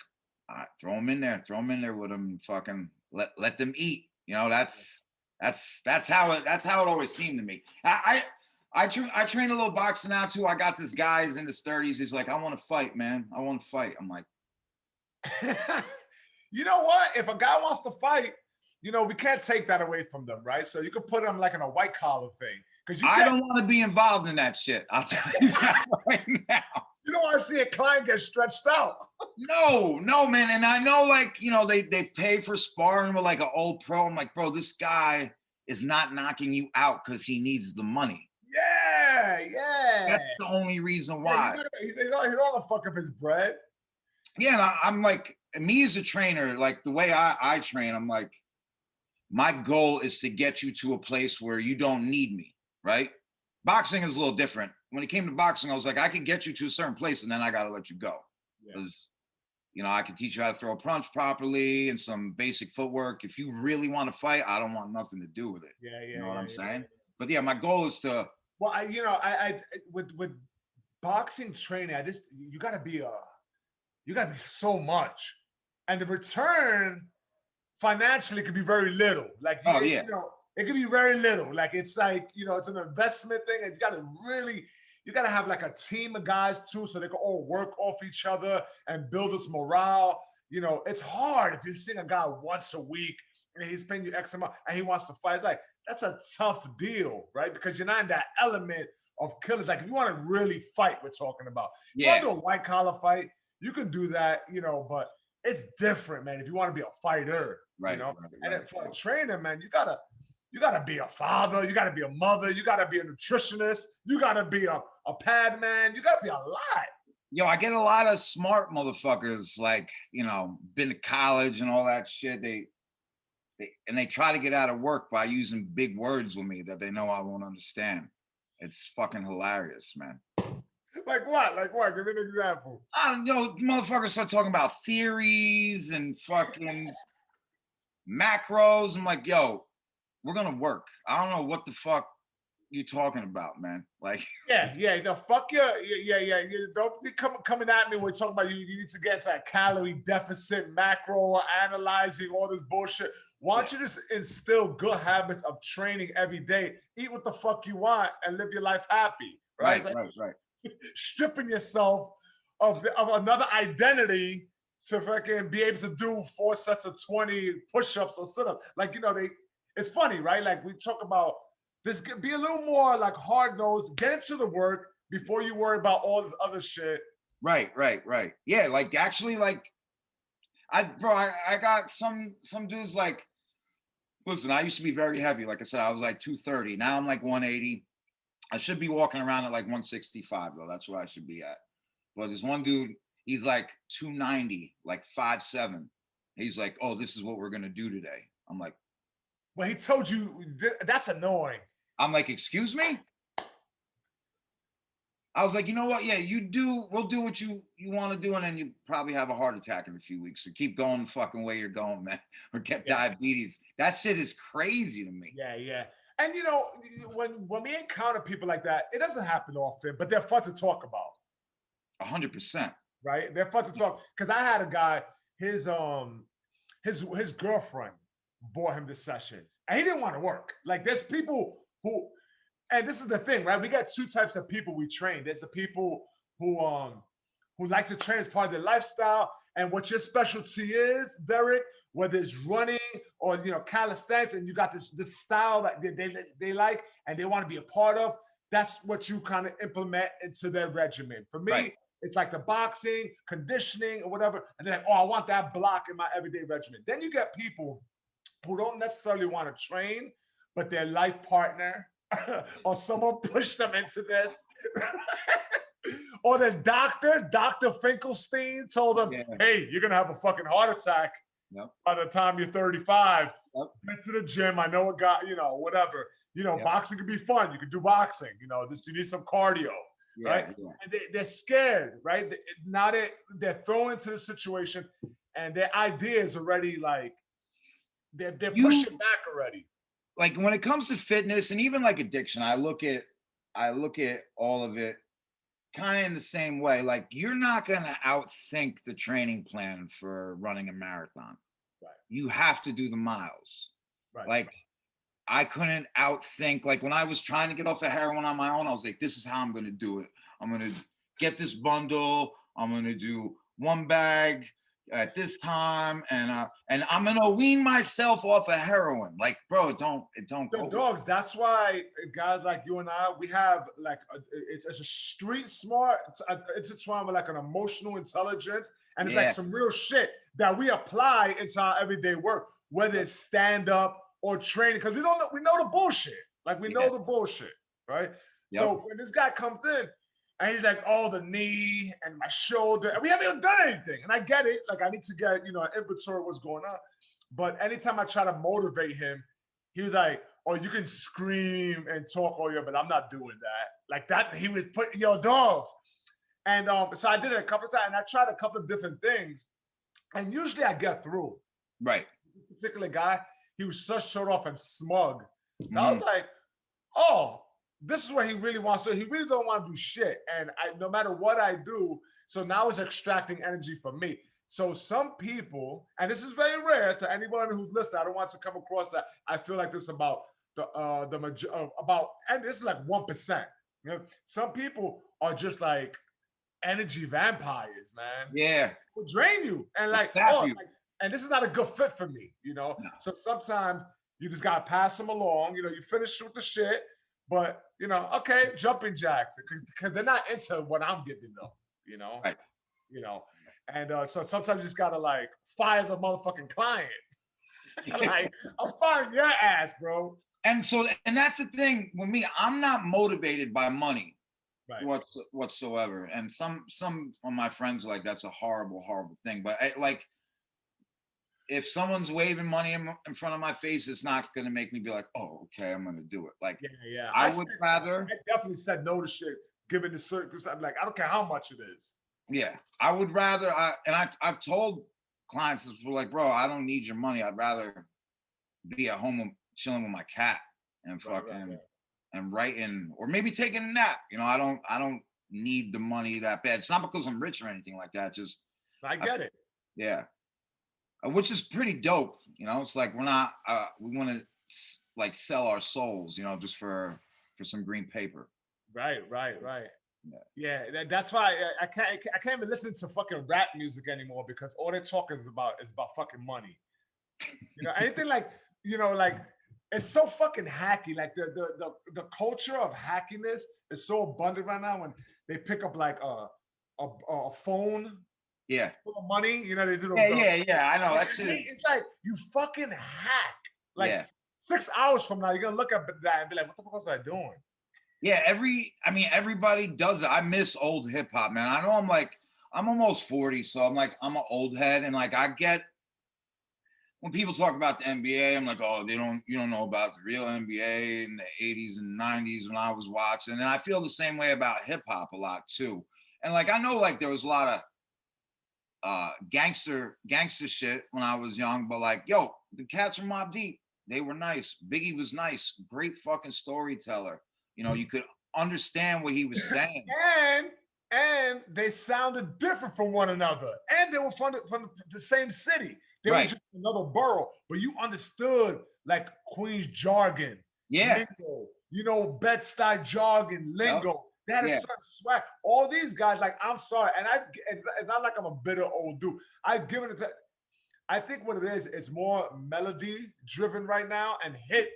throw them in there with them, fucking let them eat. You know, that's how it always seemed to me. I train a little boxing now too. I got this guy's in his 30s. He's like, I want to fight, man. I want to fight. I'm like, you know what? If a guy wants to fight, you know, we can't take that away from them, right? So you could put them like in a white collar thing. Because I don't want to be involved in that shit. I'll tell you that right now. You don't want to see a client get stretched out. No, man. And I know, like, you know, they pay for sparring with like an old pro. I'm like, bro, this guy is not knocking you out because he needs the money. Yeah. That's the only reason why. He don't want to fuck up his bread. Yeah, and I'm like, me as a trainer, like the way I train, I'm like, my goal is to get you to a place where you don't need me, right? Boxing is a little different. When it came to boxing, I was like, I can get you to a certain place and then I got to let you go. Because, you know, I can teach you how to throw a punch properly and some basic footwork. If you really want to fight, I don't want nothing to do with it. You know what I'm saying? But yeah, my goal is to. Well, I with boxing training, you gotta be so much. And the return financially could be very little. Like, you know, it could be very little. Like, it's like, you know, it's an investment thing. And you gotta have like a team of guys too, so they can all work off each other and build this morale. You know, it's hard if you're seeing a guy once a week and he's paying you X amount and he wants to fight. It's like, that's a tough deal, right? Because you're not in that element of killers. Like, if you want to really fight, we're talking about. If you want to do a white collar fight, you can do that, you know, but it's different, man. If you want to be a fighter, you know, and for a trainer, man, you gotta be a father, you gotta be a mother, you gotta be a nutritionist, you gotta be a pad man, you gotta be a lot. Yo, I get a lot of smart motherfuckers, like, you know, been to college and all that shit. They try to get out of work by using big words with me that they know I won't understand. It's fucking hilarious, man. Like what? Like what? Give me an example. You know, motherfuckers start talking about theories and fucking macros. I'm like, yo, we're gonna work. I don't know what the fuck you talking about, man. Like, yeah. No, fuck you. Yeah. You don't be coming at me when we're talking about you need to get into that calorie deficit, macro analyzing, all this bullshit. Why don't you just instill good habits of training every day? Eat what the fuck you want and live your life happy. Right. Stripping yourself of another identity to fucking be able to do 4 sets of 20 push-ups or sit-ups. Like, you know, it's funny, right? Like we talk about this, be a little more like hard nosed, get into the work before you worry about all this other shit. Right. Yeah, like actually, like I got some dudes like, listen, I used to be very heavy. Like I said, I was like 230. Now I'm like 180. I should be walking around at like 165 though. That's what I should be at. But there's one dude, he's like 290, like 5'7". He's like, oh, this is what we're gonna do today. I'm like, well, he told you that's annoying. I'm like, excuse me? I was like, you know what? Yeah, we'll do what you want to do, and then you probably have a heart attack in a few weeks. So keep going the fucking way you're going, man, or get diabetes. That shit is crazy to me. Yeah. And you know, when we encounter people like that, it doesn't happen often, but they're fun to talk about. 100%. Right? They're fun to talk. Because I had a guy, his girlfriend bought him the sessions, and he didn't want to work. Like there's people who, and this is the thing, right? We got two types of people we train. There's the people who like to train as part of their lifestyle, and what your specialty is, Derek, whether it's running or calisthenics, and you got this style that they like and they want to be a part of. That's what you kind of implement into their regimen. For me, right. It's like the boxing, conditioning, or whatever, and they're like, oh, I want that block in my everyday regimen. Then you get people who don't necessarily want to train, but their life partner or someone pushed them into this. Or the Dr. Finkelstein told them, hey, you're going to have a fucking heart attack by the time you're 35. Get to the gym. I know a guy, whatever. Boxing can be fun. You can do boxing. You need some cardio, right? Yeah. And they're scared, right? Now they're thrown into the situation, and their idea is already like, they're pushing back already. Like when it comes to fitness and even like addiction, I look at all of it kind of in the same way. Like you're not going to outthink the training plan for running a marathon. Right. You have to do the miles. Right. Like I couldn't outthink, like when I was trying to get off of heroin on my own, I was like, this is how I'm going to do it. I'm going to get this bundle. I'm going to do one bag at this time, and I'm gonna wean myself off of heroin. Like, bro, it don't go. Dogs. That's why guys like you and I, we have like it's a street smart. It's intertwined with like an emotional intelligence, and it's like some real shit that we apply into our everyday work, whether it's stand up or training, because we know the bullshit. Like we know the bullshit, right? Yep. So when this guy comes in, and he's like, oh, the knee and my shoulder. And we haven't even done anything. And I get it. Like, I need to get, an inventory of what's going on. But anytime I try to motivate him, he was like, oh, you can scream and talk all year, but I'm not doing that. Like that, he was putting, dogs. And so I did it a couple of times, and I tried a couple of different things. And usually I get through. Right. This particular guy, he was such short off and smug. Mm-hmm. I was like, oh, this is what he really wants to do. He really don't want to do shit. And no matter what I do, so now it's extracting energy from me. So some people, and this is very rare to anyone who's listening, I don't want to come across that. I feel like this about and this is like 1%. Some people are just like energy vampires, man. Yeah. Will drain you. And and this is not a good fit for me, No. So sometimes you just gotta pass them along. You finish with the shit. But, okay, jumping jacks, because they're not into what I'm giving them, Right. And so sometimes you just got to, like, fire the motherfucking client. Like, I'm firing your ass, bro. And that's the thing with me. I'm not motivated by money whatsoever. And some of my friends are like, that's a horrible, horrible thing. But, if someone's waving money in front of my face, it's not going to make me be like, oh, okay, I'm going to do it. Like, yeah. I would rather. I definitely said no to shit, given the circumstance. I'm like, I don't care how much it is. Yeah, I would rather. I've told clients, like, bro, I don't need your money. I'd rather be at home chilling with my cat and and writing, or maybe taking a nap. I don't need the money that bad. It's not because I'm rich or anything like that. Just I get it. Yeah. Which is pretty dope, It's like we're not. We want to like sell our souls, just for some green paper. Right. Yeah. That's why I can't even listen to fucking rap music anymore, because all they talk is about fucking money. Anything like like it's so fucking hacky. Like the culture of hackiness is so abundant right now. When they pick up like a phone Yeah. full of money, you know, they do. Yeah. I know that shit. It's like you fucking hack. Like 6 hours from now, you're gonna look at that and be like, "What the fuck was I doing?" Yeah, everybody does it. I miss old hip hop, man. I know I'm almost 40, so I'm an old head, and like I get when people talk about the NBA, I'm like, oh, you don't know about the real NBA in the 80s and 90s when I was watching. And I feel the same way about hip hop a lot too. And like I know like there was a lot of gangster shit when I was young, but like, yo, the cats from Mobb Deep, they were nice. Biggie was nice, great fucking storyteller. You know, you could understand what he was saying. And they sounded different from one another. And they were from the same city. They were just another borough, but you understood like Queens jargon, lingo, you know, Bed-Stuy jargon, lingo. That is such swag. All these guys, like, I'm sorry, and it's not like I'm a bitter old dude. I've given it to. I think what it is, it's more melody driven right now and hit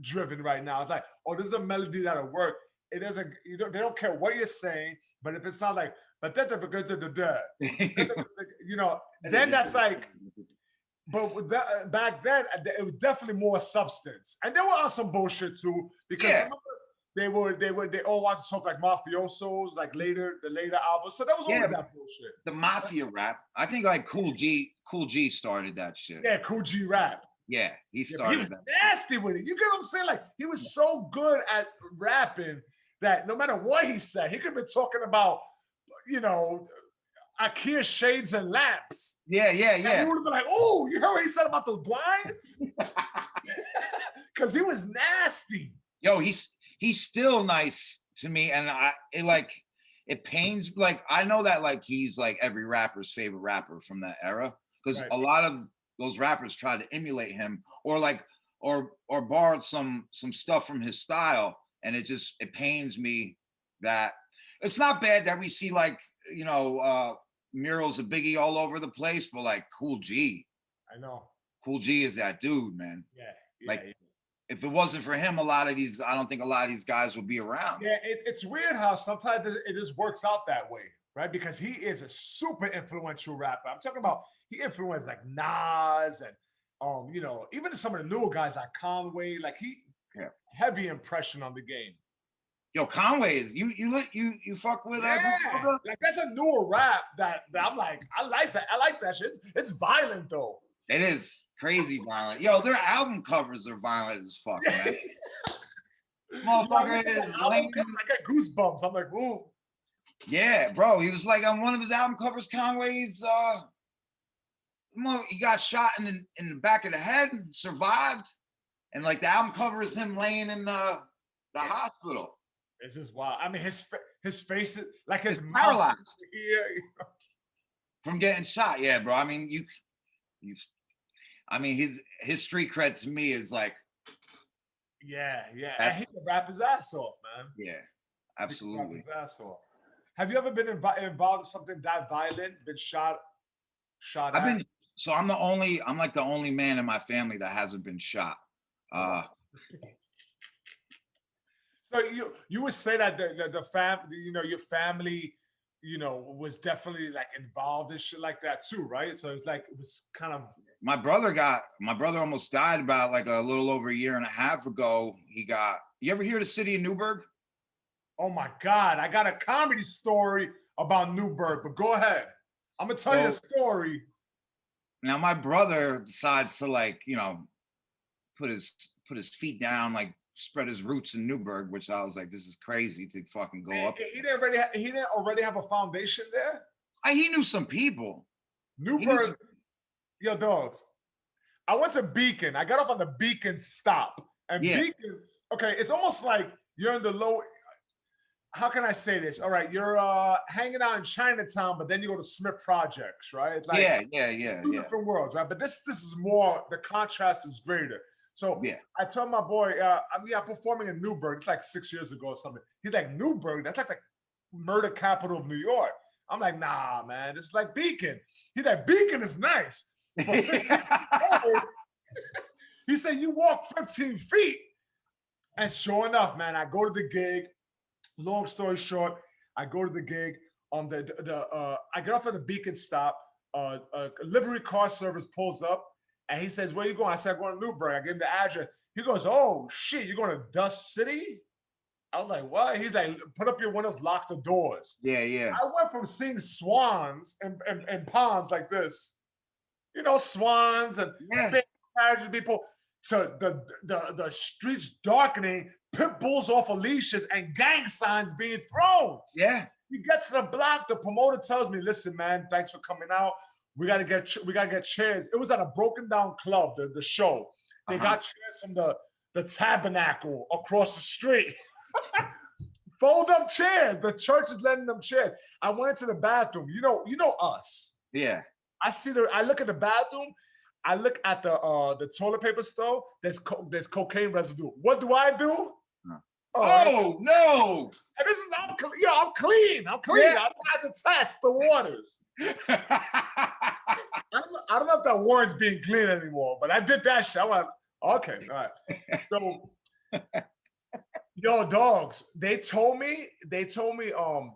driven right now. It's like, oh, this is a melody that'll work. It doesn't. They don't care what you're saying, but if it sounds like, but you know, then that's like. But with that, back then, it was definitely more substance, and they were on some bullshit too. Because remember, they all wanted to talk like mafiosos, like the later albums. So that was all that bullshit. The mafia rap. I think like Cool G started that shit. Yeah, Cool G rap. Yeah, he started. He was nasty with it. You get what I'm saying? Like he was so good at rapping that no matter what he said, he could have been talking about, you know, IKEA shades and lamps. Yeah. And you would have been like, oh, you heard what he said about those blinds? Because he was nasty. Yo, he's still nice to me, and it pains. Like I know that like he's like every rapper's favorite rapper from that era, because a lot of those rappers tried to emulate him or borrowed some stuff from his style, and it pains me that it's not bad that we see like, you know, murals of Biggie all over the place, but like Cool G. I know. Cool G is that dude, man. If it wasn't for him, I don't think a lot of these guys would be around. Yeah, it's weird how sometimes it just works out that way, right? Because he is a super influential rapper. I'm talking about he influenced like Nas and you know, even some of the newer guys like Conway, like he heavy impression on the game. Yo, Conway is you fuck with that? Like that's a newer rap that I'm like, I like that shit. It's violent though. It is crazy violent. Yo, their album covers are violent as fuck, man. Motherfucker is lame. I got goosebumps. I'm like, ooh. Yeah, bro. He was like on one of his album covers, Conway's he got shot in the back of the head and survived. And like the album cover is him laying in the hospital. This is wild. I mean, his face is like his mouth paralyzed. Yeah. From getting shot. Yeah, bro. I mean, his street cred to me is like. Yeah. And he can rap his ass off, man. Yeah, absolutely. He can rap his ass off. Have you ever been involved in something that violent? Been shot at? I'm like the only man in my family that hasn't been shot. So you would say that the family, you know, your family, you know, was definitely like involved in shit like that too, right? So it's like it was kind of. My brother almost died about like a little over a year and a half ago. You ever hear the city of Newburgh? Oh my God, I got a comedy story about Newburgh, but go ahead. I'm gonna tell you the story. Now my brother decides to like, you know, put his feet down, like spread his roots in Newburgh, which I was like, this is crazy to fucking go up. He didn't already have a foundation there? He knew some people. Newburgh, yo, dogs. I went to Beacon. I got off on the Beacon stop. And Beacon, okay, it's almost like you're in the low. How can I say this? All right, you're hanging out in Chinatown, but then you go to Smith Projects, right? It's like two different worlds, right? But this is more, the contrast is greater. So I told my boy, I'm performing in Newburgh. It's like 6 years ago or something. He's like, Newburgh? That's like the murder capital of New York. I'm like, nah, man, it's like Beacon. He's like, Beacon is nice. He said, you walk 15 feet. And sure enough, man, I go to the gig. Long story short, I go to the gig. I get off at the Beacon stop. A livery car service pulls up, and he says, "Where you going?" I said, "I'm going to Newburgh." I give him the address. He goes, "Oh shit, you're going to Dust City?" I was like, "What?" He's like, "Put up your windows, lock the doors." Yeah, yeah. I went from seeing swans and ponds like this, swans and big carriages, people, to the streets darkening, pit bulls off of leashes, and gang signs being thrown. Yeah. We get to the block. The promoter tells me, "Listen, man, thanks for coming out. We gotta get chairs." It was at a broken down club. The show. They got chairs from the Tabernacle across the street. Fold up chairs. The church is letting them chairs. I went into the bathroom. You know us. Yeah. I look at the bathroom. I look at the toilet paper stove. There's cocaine residue. What do I do? Oh no! And this is I'm clean. I'm clean. Yeah. I don't have to test the waters. I don't know if that water's being clean anymore, but I did that shit. I went, okay, all right. So, yo, dogs, they told me,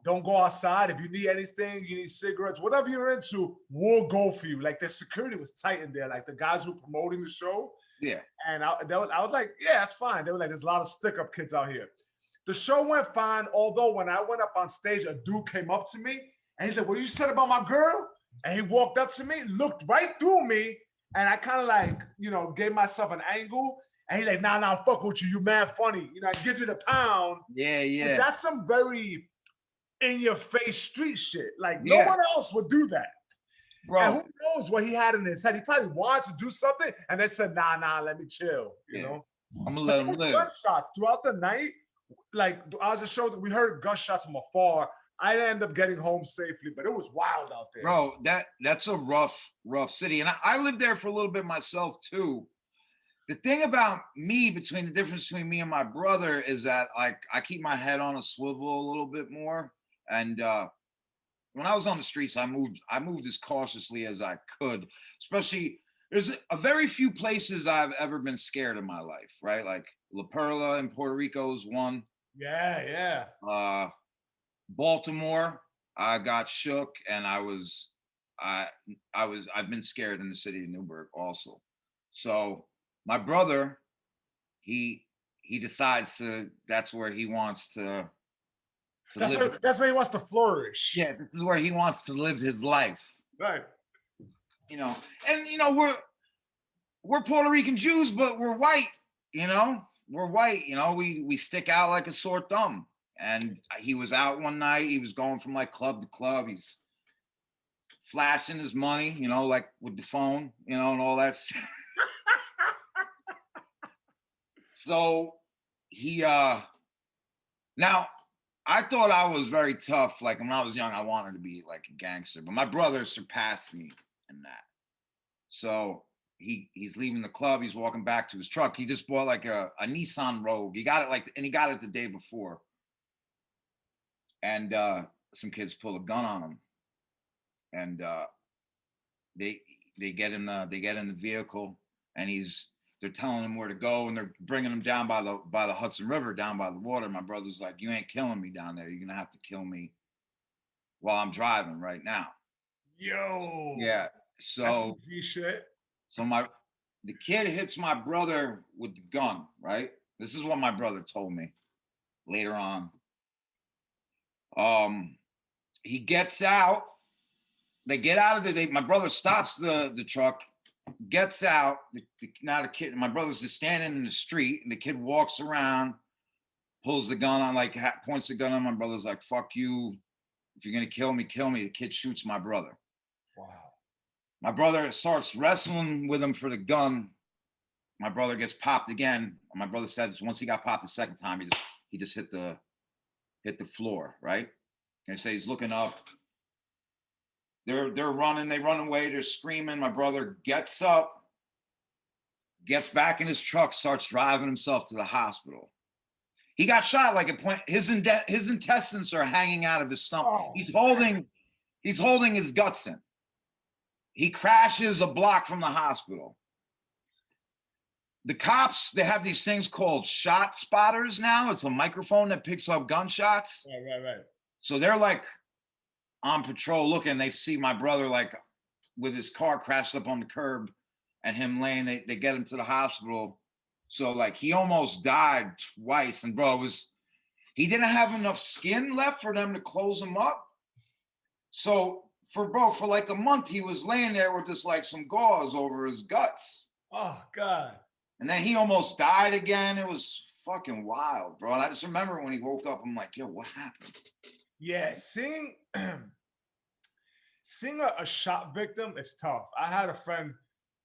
don't go outside. If you need anything, you need cigarettes, whatever you're into, we'll go for you. Like, the security was tight in there. Like, the guys who were promoting the show. Yeah. And I was like, yeah, that's fine. They were like, there's a lot of stick-up kids out here. The show went fine, although when I went up on stage, a dude came up to me, and he said, "What you said about my girl?" And he walked up to me, looked right through me, and I kind of like, gave myself an angle. And he's like, nah, fuck with you. You mad funny. It gives me the pound. Yeah, yeah. But that's some very in-your-face street shit. Like, no one else would do that. Bro. And who knows what he had in his head? He probably wanted to do something, and they said, nah, let me chill, you know? I'm going to let him live. Gunshot throughout the night. Like, I was just showing, we heard gunshots from afar. I ended up getting home safely, but it was wild out there. Bro, that's a rough city. And I lived there for a little bit myself, too. The thing about me, the difference between me and my brother is that, like, I keep my head on a swivel a little bit more. And when I was on the streets, I moved as cautiously as I could. Especially, there's a very few places I've ever been scared in my life, right? Like La Perla in Puerto Rico is one. Yeah. Baltimore, I got shook, and I've been scared in the city of Newburgh also. So my brother, he decides that's where he wants to live. That's where he wants to flourish. Yeah, this is where he wants to live his life. Right. And we're Puerto Rican Jews, but we're white, We're white, we stick out like a sore thumb. And he was out one night, he was going from like club to club, he's flashing his money, like with the phone, and all that shit. So he now I thought I was very tough. Like when I was young, I wanted to be like a gangster, but my brother surpassed me in that. So he's leaving the club, he's walking back to his truck. He just bought like a Nissan Rogue. He got it the day before. And some kids pull a gun on him, and they get in the vehicle, and they're telling him where to go, and they're bringing him down by the Hudson River, down by the water. My brother's like, "You ain't killing me down there. You're gonna have to kill me while I'm driving right now." Yo. Yeah. So shit. So the kid hits my brother with the gun. Right. This is what my brother told me later on. He gets out. They get out of my brother stops the truck, gets out. Now the kid, my brother's just standing in the street, and the kid walks around, pulls the gun on, like points the gun on. My brother's like, "Fuck you. If you're gonna kill me, kill me." The kid shoots my brother. Wow. My brother starts wrestling with him for the gun. My brother gets popped again. My brother said once he got popped the second time, he just hit the floor, right? And say he's looking up. They're running, they run away, they're screaming. My brother gets up, gets back in his truck, starts driving himself to the hospital. He got shot like a point. His intestines are hanging out of his stomach. Oh. He's holding his guts in. He crashes a block from the hospital. the cops, they have these things called shot spotters now. It's a microphone that picks up gunshots. Right. So they're like on patrol looking. They see my brother like with his car crashed up on the curb and him laying. They get him to the hospital. So like he almost died twice. And bro, he didn't have enough skin left for them to close him up. So for like a month, he was laying there with just like some gauze over his guts. Oh God. And then he almost died again. It was fucking wild, bro. And I just remember when he woke up, I'm like, yo, what happened? Yeah, seeing a shot victim is tough. I had a friend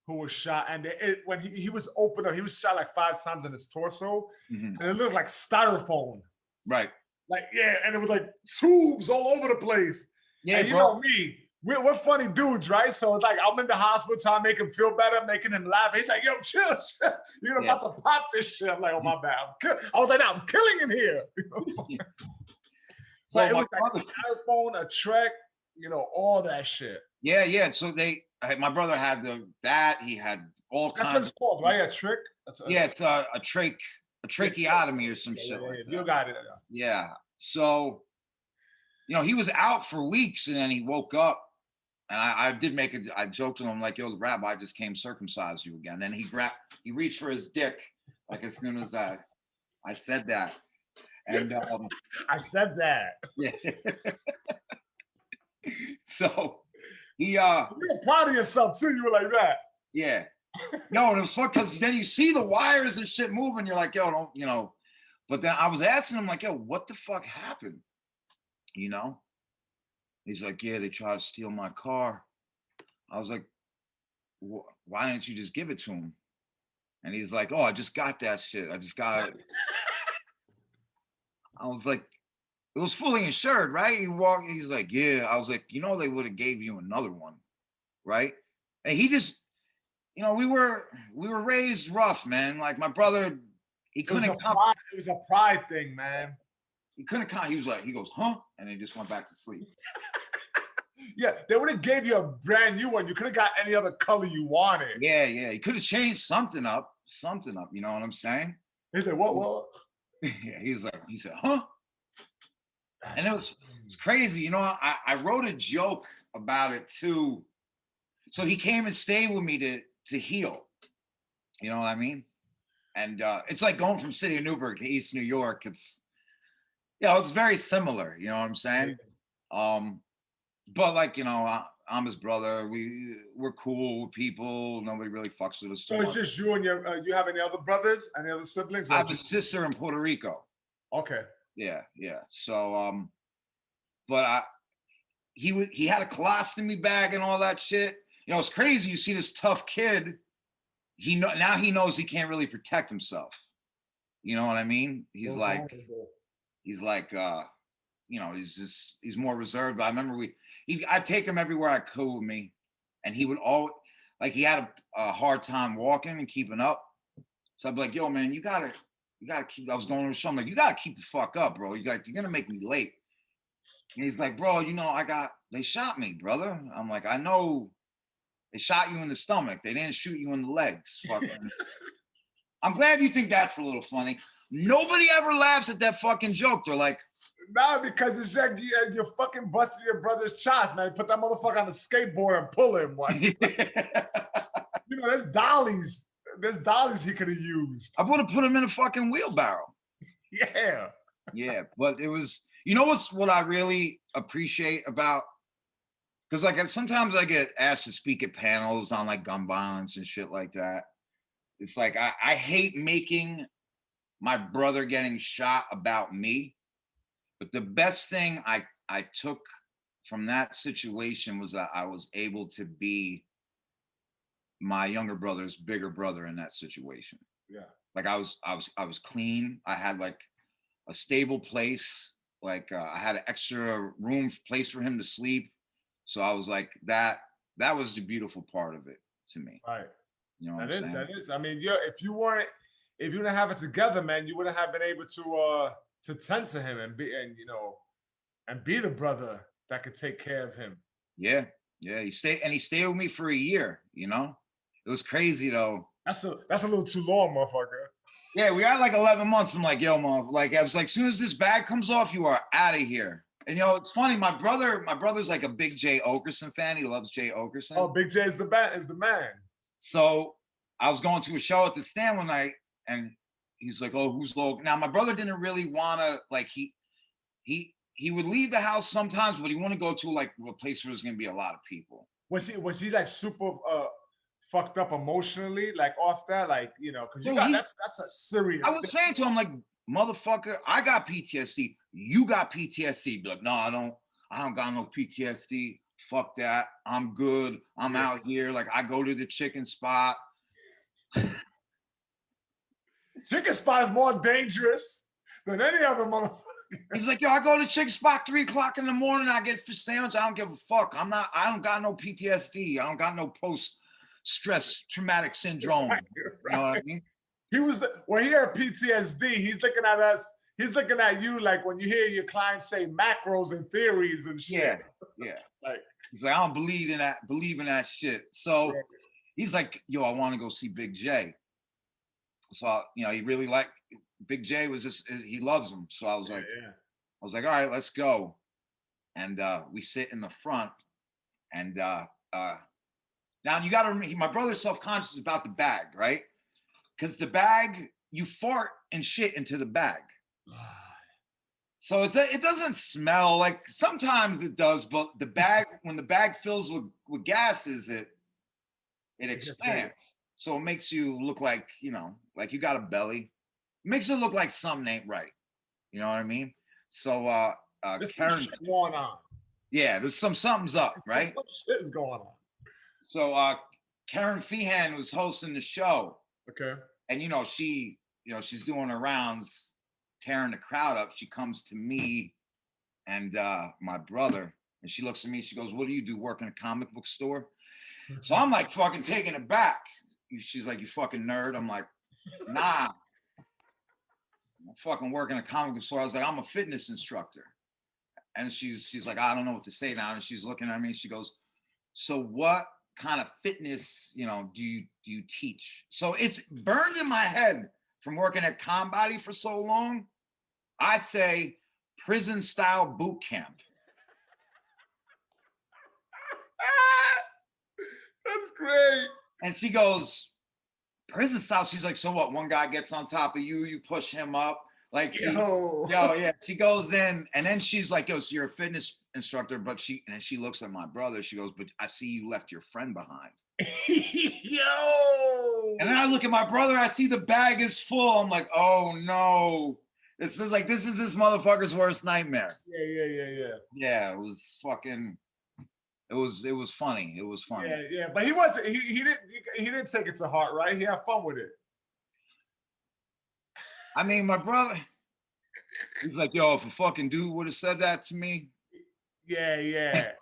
who was shot, and when he was opened up, he was shot like 5 times in his torso, and it looked like styrofoam. Right. Like, yeah, and it was like tubes all over the place. Yeah, and you bro. know me, we're funny dudes, right? So it's like I'm in the hospital trying to make him feel better, making him laugh. He's like, yo, chill. You're about to pop this shit. I'm like, oh, my bad. I was like, no, I'm killing him here. You know what I'm saying? So it was like styrofoam, a Trek, you know, all that shit. Yeah. So my brother had that. He had all kinds. That's what it's called, right? A trick? Yeah, it's a tracheotomy or some shit like that. You got it. Yeah. So, you know, he was out for weeks and then he woke up. And I joked to him, like, yo, the rabbi just came circumcise you again. And he reached for his dick, like as soon as I said that. And I said that. Yeah. So you were proud of yourself too. You were like that. Yeah. No, and it was fun because then you see the wires and shit moving. You're like, yo, don't, you know. But then I was asking him, like, yo, what the fuck happened? You know? He's like, yeah, they tried to steal my car. I was like, why didn't you just give it to him? And he's like, oh, I just got that shit. I just got it. I was like, it was fully insured, right? He's like, yeah. I was like, you know, they would have gave you another one, right? And he just, you know, we were raised rough, man. Like my brother, he couldn't. It was a pride thing, man. He couldn't. He goes, huh? And he just went back to sleep. Yeah, they would have gave you a brand new one. You could have got any other color you wanted. Yeah. He could have changed something up. You know what I'm saying? He said, what? Yeah, he said, huh? And it was crazy. You know, I wrote a joke about it too. So he came and stayed with me to heal. You know what I mean? And it's like going from City of Newburgh to East New York. It's very similar. You know what I'm saying? But like, you know, I'm his brother. We're cool with people. Nobody really fucks with us. So it's just you and you have any other brothers? Any other siblings? I have a sister in Puerto Rico. Okay. Yeah. So, but he had a colostomy bag and all that shit. You know, it's crazy. You see this tough kid. Now he knows he can't really protect himself. You know what I mean? He's like, you know, he's more reserved. But I remember I'd take him everywhere I could with me, and he would he had a hard time walking and keeping up. So I'd be like, yo, man, you gotta keep. I was going to show him, like, you gotta keep the fuck up, bro. You're gonna make me late. And he's like, bro, you know, they shot me, brother. I'm like, I know they shot you in the stomach. They didn't shoot you in the legs. Fucking. I'm glad you think that's a little funny. Nobody ever laughs at that fucking joke. They're like, nah, because it's like you're fucking busting your brother's chops, man. Put that motherfucker on a skateboard and pull him. You know, there's dollies. There's dollies he could have used. I would have put him in a fucking wheelbarrow. Yeah. Yeah, but it was, you know what I really appreciate about, because like sometimes I get asked to speak at panels on like gun violence and shit like that. It's like I hate making my brother getting shot about me. But the best thing I took from that situation was that I was able to be my younger brother's bigger brother in that situation. Yeah. Like I was clean. I had like a stable place. Like I had an extra place for him to sleep. So I was like that was the beautiful part of it to me. Right. You know what I'm saying? That is. I mean, if you didn't have it together, man, you wouldn't have been able to tend to him and be the brother that could take care of him. Yeah. He stayed with me for a year, you know? It was crazy though. That's a little too long, motherfucker. Yeah, we got like 11 months. I'm like, yo, mom, like I was like, as soon as this bag comes off, you are out of here. And it's funny. My brother's like a big Jay Okerson fan. He loves Jay Okerson. Oh, Big J is the man. So I was going to a show at the stand one night, and he's like, "Oh, who's Logan?" Now my brother didn't really want to like he would leave the house sometimes, but he wanted to go to like a place where there's gonna be a lot of people. Was he like super fucked up emotionally, like off that, like because that's a serious. I was saying to him like, "Motherfucker, I got PTSD. You got PTSD." But like, no, I don't got no PTSD. Fuck that. I'm good. I'm out here. Like I go to the chicken spot. Chicken spot is more dangerous than any other motherfucker. He's like, yo, I go to chicken spot 3 o'clock in the morning. I get fish sandwich. I don't give a fuck. I don't got no PTSD. I don't got no post-stress traumatic syndrome. Right. You know what I mean? When he had PTSD, he's looking at us. He's looking at you like when you hear your clients say macros and theories and shit. Yeah. Like he's like, I don't believe in that shit. So he's like, yo, I want to go see Big J. So he really liked Big J. He loves him. So I was like, all right, let's go. And we sit in the front. And now you got to remember, my brother's self-conscious about the bag, right? Because the bag, you fart and shit into the bag. So it doesn't smell like, sometimes it does, but the bag, when the bag fills with gases, it expands. So it makes you look like, like you got a belly. It makes it look like something ain't right. You know what I mean? So there's Karen, shit going on. Yeah, there's something's up, right? Some shit is going on. So Karen Feehan was hosting the show. Okay. And she's doing her rounds, tearing the crowd up. She comes to me and my brother, and she looks at me. She goes, "What do you do? Work in a comic book store?" So I'm like fucking taken aback. She's like, "You fucking nerd." I'm like, "Nah, I'm fucking working a comic book store." I was like, "I'm a fitness instructor." And she's like, "I don't know what to say now." And she's looking at me. She goes, "So what kind of fitness, do you teach?" So it's burned in my head from working at ComBody for so long. I'd say prison style boot camp. That's great. And she goes, prison style. She's like, "So what? One guy gets on top of you, you push him up." Like, yeah. She goes in, and then she's like, "Yo, so you're a fitness instructor," but she looks at my brother. She goes, "But I see you left your friend behind." Yo. And then I look at my brother. I see the bag is full. I'm like, "Oh no, this is this motherfucker's worst nightmare." Yeah. Yeah, it was fucking. It was funny. It was funny. Yeah. But he wasn't. He didn't take it to heart, right? He had fun with it. I mean, my brother, he's like, "Yo, if a fucking dude would have said that to me." Yeah.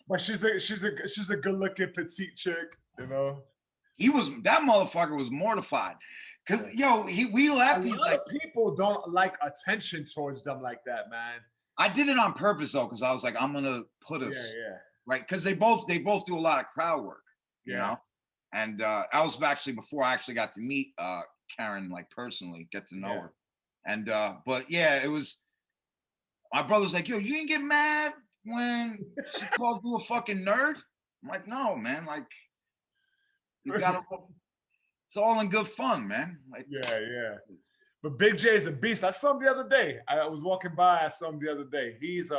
But she's a good-looking petite chick, That motherfucker was mortified. Cause we left. A lot of people don't like attention towards them like that, man. I did it on purpose though, because I was like, I'm gonna put us right, because they both do a lot of crowd work, you know. And I was actually before I actually got to meet Karen, like personally, get to know her. And but yeah, it was my brother's like, "Yo, you didn't get mad when she called you a fucking nerd?" I'm like, "No, man, like you gotta it's all in good fun, man." Like, yeah. But Big J is a beast. I saw him the other day. I was walking by. I saw him the other day. He's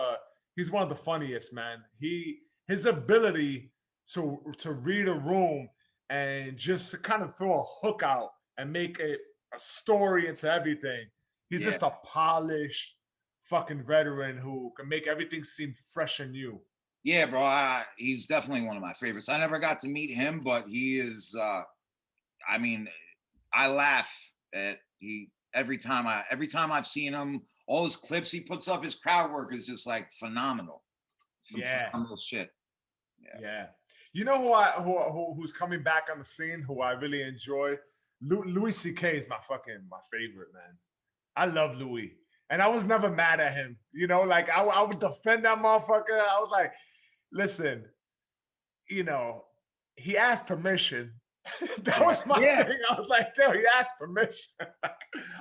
one of the funniest, man. His ability to read a room and just to kind of throw a hook out and make a story into everything. He's just a polished fucking veteran who can make everything seem fresh and new. Yeah, bro. He's definitely one of my favorites. I never got to meet him, but he is. I mean, I laugh at every time I've seen him. All his clips he puts up, his crowd work is just like phenomenal. Phenomenal shit. Yeah. You know who's coming back on the scene? Who I really enjoy? Louis C.K. is my favorite, man. I love Louis. And I was never mad at him. Like I would defend that motherfucker. I was like, listen, he asked permission That was my thing. I was like, yo, he asked permission.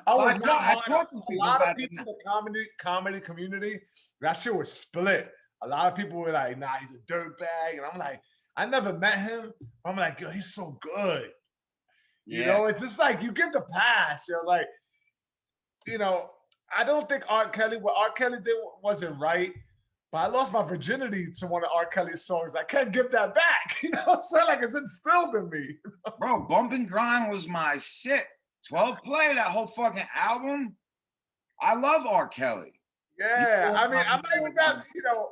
I was not I hard. talked to A people lot of about people in the comedy community, that shit was split. A lot of people were like, nah, he's a dirtbag. And I'm like, I never met him. I'm like, yo, he's so good. You know, it's just like you give the pass. You're like, you know, I don't think what R. Kelly did wasn't right. But I lost my virginity to one of R. Kelly's songs. I can't give that back. You know what I'm saying? Like it's instilled in me. Bro, Bump and Grind was my shit. 12 Play, that whole fucking album. I love R. Kelly. Yeah. I mean, I'm not even that, you know,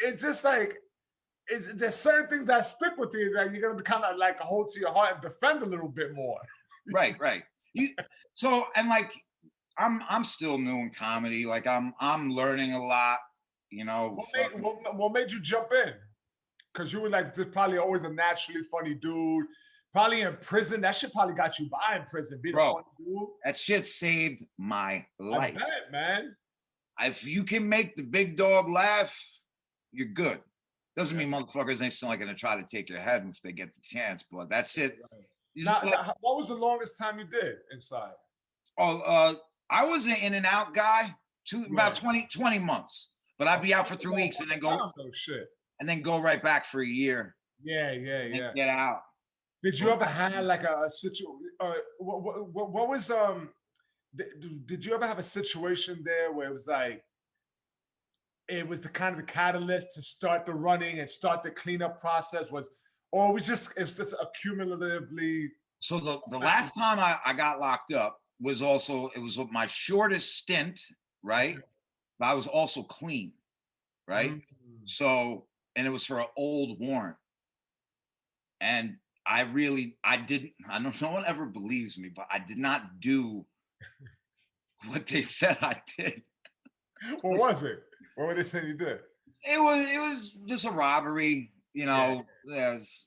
it's just like, there's certain things that stick with you that you're going to kind of like hold to your heart and defend a little bit more. Right. So, and like, I'm still new in comedy. Like I'm learning a lot. You know, what made you jump in? Because you were like just probably always a naturally funny dude. Probably in prison. That shit probably got you by in prison. Being a funny dude. That shit saved my life. I bet, man. If you can make the big dog laugh, you're good. Doesn't mean motherfuckers ain't still gonna try to take your head if they get the chance, but that's it. Now, what was the longest time you did inside? I was an in and out guy. About 20 months. But I'd be out for 3 weeks and then and then go right back for a year. Yeah. Get out. Did you ever have like a situation? What was Did you ever have a situation there where it was like it was the kind of the catalyst to start the running and start the cleanup process? Or it was just accumulatively? So the last time I got locked up was my shortest stint, right? But I was also clean, right? Mm-hmm. So, and it was for an old warrant. And I know no one ever believes me, but I did not do what they said I did. What was it? What were they saying you did? It was just a robbery, you know. There's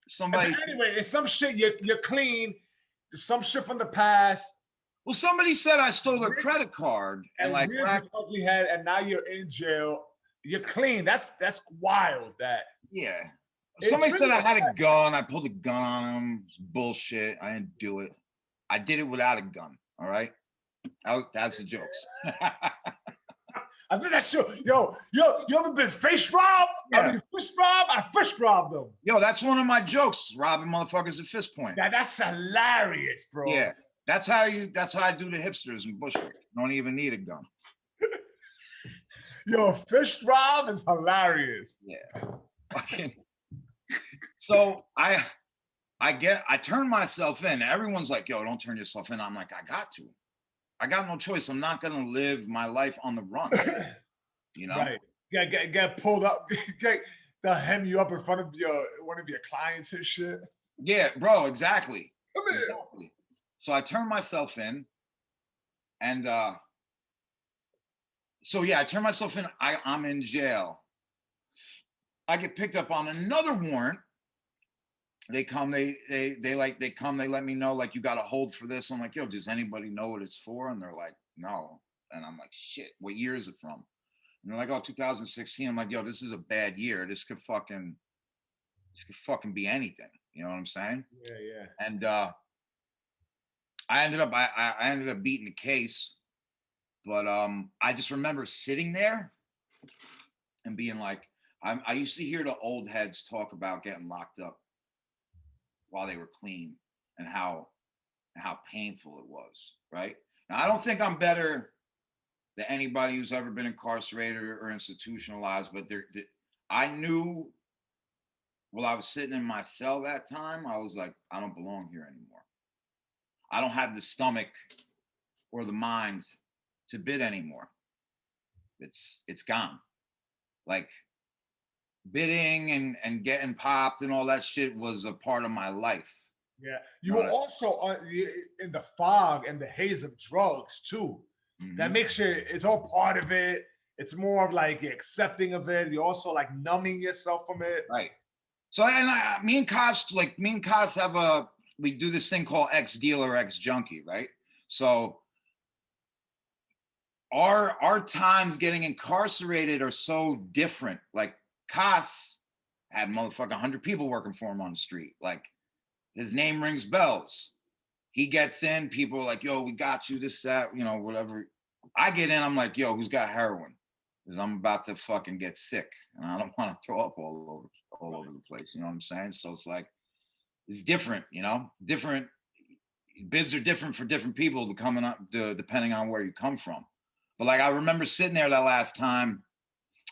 somebody. Anyway, it's some shit you're clean. There's some shit from the past. Well, somebody said I stole their credit card and like ugly head, and now you're in jail. You're clean. That's wild. Somebody said I had a gun. I pulled a gun on him. It's bullshit. I didn't do it. I did it without a gun. All right. That's the jokes. I think that's true. Yo, you ever been face robbed? Yeah. I mean, fist robbed? I fist robbed them. Yo, that's one of my jokes. Robbing motherfuckers at fist point. That's hilarious, bro. Yeah. That's how I do the hipsters in Bushwick. Don't even need a gun. Yo, fist rob is hilarious. Yeah. So I turn myself in. Everyone's like, yo, don't turn yourself in. I'm like, I got to. I got no choice. I'm not gonna live my life on the run. You know? Right. Get pulled up, they'll hem you up in front of one of your clients and shit. Yeah, bro, exactly. Exactly. So I turn myself in, and I turn myself in. I'm in jail. I get picked up on another warrant. They come, they let me know, like, you got to hold for this. I'm like, yo, does anybody know what it's for? And they're like, no. And I'm like, shit, what year is it from? And they're like, oh, 2016. I'm like, yo, this is a bad year. This could fucking be anything. You know what I'm saying? Yeah. And I ended up beating the case, but I just remember sitting there and being like, I used to hear the old heads talk about getting locked up while they were clean and how painful it was, right? Now, I don't think I'm better than anybody who's ever been incarcerated or institutionalized, but I knew while I was sitting in my cell that time, I was like, I don't belong here anymore. I don't have the stomach or the mind to bid anymore. It's gone. Like, bidding and getting popped and all that shit was a part of my life. Yeah, you were also in the fog and the haze of drugs too. Mm-hmm. That makes it's all part of it. It's more of like accepting of it. You're also like numbing yourself from it. Right. So me and Kos we do this thing called ex-dealer, ex-junkie, right? So our times getting incarcerated are so different. Like, Kos had motherfucking 100 people working for him on the street. Like, His name rings bells. He gets in, people are like, yo, we got you, this, that, you know, whatever. I get in, I'm like, yo, who's got heroin? Because I'm about to fucking get sick and I don't want to throw up all over the place. You know what I'm saying? So it's like, it's different, you know, different bids are different for different people to coming up, depending on where you come from. But like, I remember sitting there that last time,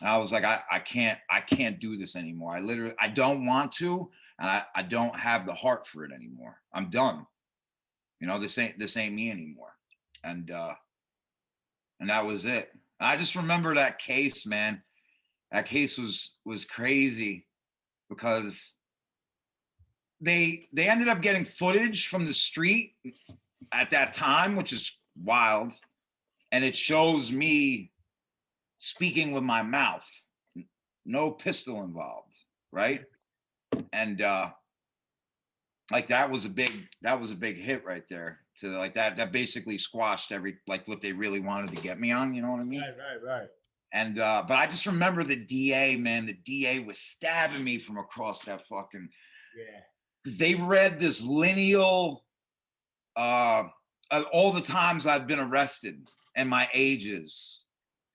I was like, I can't do this anymore. I don't want to, and I don't have the heart for it anymore. I'm done. You know, this ain't me anymore. And that was it. I just remember that case, man. That case was crazy because they ended up getting footage from the street at that time, which is wild. And it shows me speaking with my mouth, no pistol involved, right? And like that was a big hit right there. To like that basically squashed like what they really wanted to get me on, you know what I mean? Right. And but I just remember the DA, man. The DA was stabbing me from across that fucking, because they read this lineal all the times I've been arrested and my ages,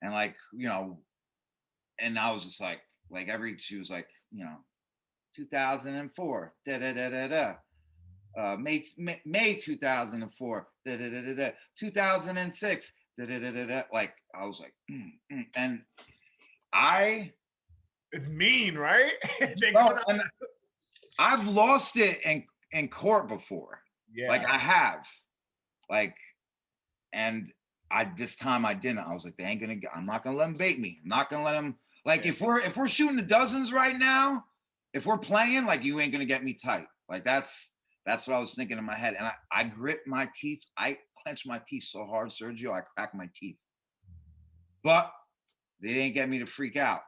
and like, you know, and I was just like she was like, you know, 2004, da da da da da, May 2004, da da da da da, 2006, da da da da da. Like I was like, and it's mean, right? I've lost it in court before. Yeah, like I have, like, and this time I didn't. I was like, I'm not gonna let them bait me. I'm not gonna let them, like, if we're shooting the dozens right now, if we're playing, like, you ain't gonna get me tight. Like that's what I was thinking in my head. And I grit my teeth. I clench my teeth so hard, Sergio, I crack my teeth. But they didn't get me to freak out.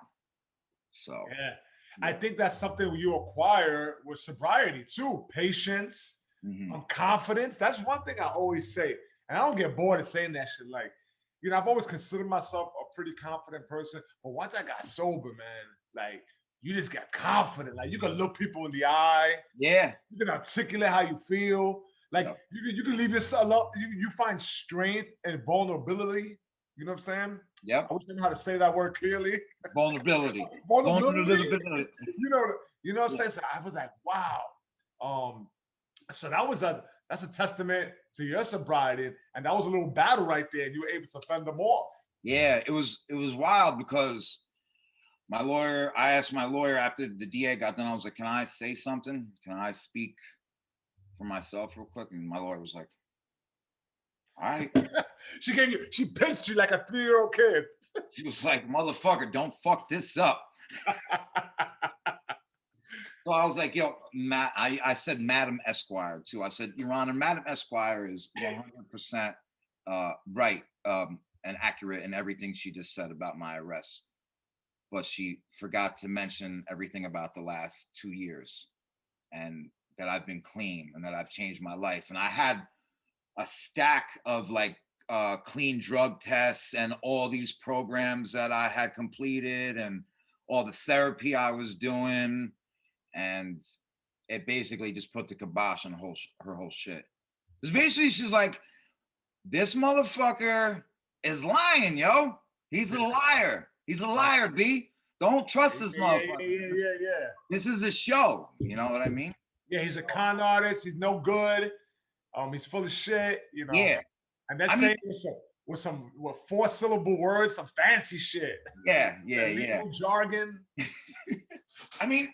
So yeah. I think that's something you acquire with sobriety too. Patience, confidence. That's one thing I always say. And I don't get bored of saying that shit. Like, you know, I've always considered myself a pretty confident person. But once I got sober, man, like, you just got confident. Like, you can look people in the eye. Yeah. You can articulate how you feel. Like, you can leave yourself alone. You find strength and vulnerability. You know what I'm saying? Yep. I wish I knew how to say that word clearly. Vulnerability. Vulnerability. You know what I'm saying? So I was like, wow. So that's a testament to your sobriety, and that was a little battle right there, and you were able to fend them off. Yeah, it was wild because I asked my lawyer after the DA got done, I was like, can I say something? Can I speak for myself real quick? And my lawyer was like, all right. She pinched you like a 3-year-old kid. She was like, motherfucker, don't fuck this up. So I was like, yo, Matt, I said Madam Esquire too. I said, Your Honor, Madam Esquire is 100% right and accurate in everything she just said about my arrest. But she forgot to mention everything about the last 2 years and that I've been clean and that I've changed my life. And I had a stack of like clean drug tests and all these programs that I had completed and all the therapy I was doing. And it basically just put the kibosh on her whole shit. Because basically she's like, this motherfucker is lying, yo. He's a liar. He's a liar, B. Don't trust this motherfucker. Yeah. This is a show. You know what I mean? Yeah, he's a con artist. He's no good. He's full of shit, you know. Yeah. And that's saying with some 4-syllable words, some fancy shit. Yeah. Legal jargon. I mean,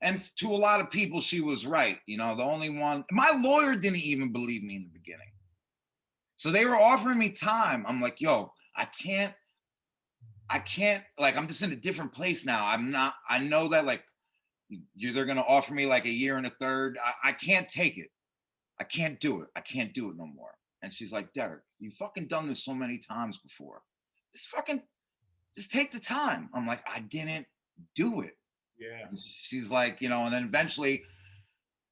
and to a lot of people, she was right. You know, the only one, my lawyer didn't even believe me in the beginning. So they were offering me time. I'm like, yo, I can't, like, I'm just in a different place now. I know that, like, they're going to offer me like a year and a third. I can't take it. I can't do it. I can't do it no more. And she's like, Derek, you've fucking done this so many times before. Just take the time. I'm like, I didn't do it. Yeah. And she's like, you know, and then eventually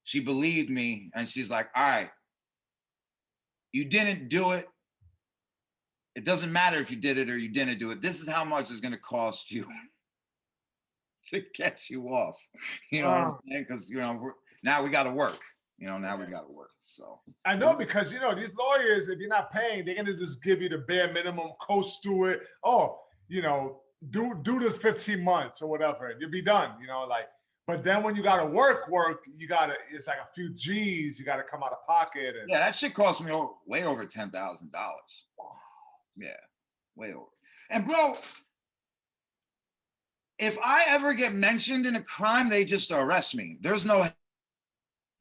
she believed me and she's like, all right, you didn't do it. It doesn't matter if you did it or you didn't do it. This is how much it's going to cost you to get you off. You know what I'm saying? Because, you know, now we got to work. You know, now we got to work. So I know, because you know these lawyers, if you're not paying, they're gonna just give you the bare minimum, coast to it. Oh, you know, do this 15 months or whatever, and you'll be done. You know, like. But then when you gotta work, you gotta. It's like a few G's. You gotta come out of pocket. And yeah, that shit cost me way over $10,000. Yeah, way over. And bro, if I ever get mentioned in a crime, they just arrest me. There's no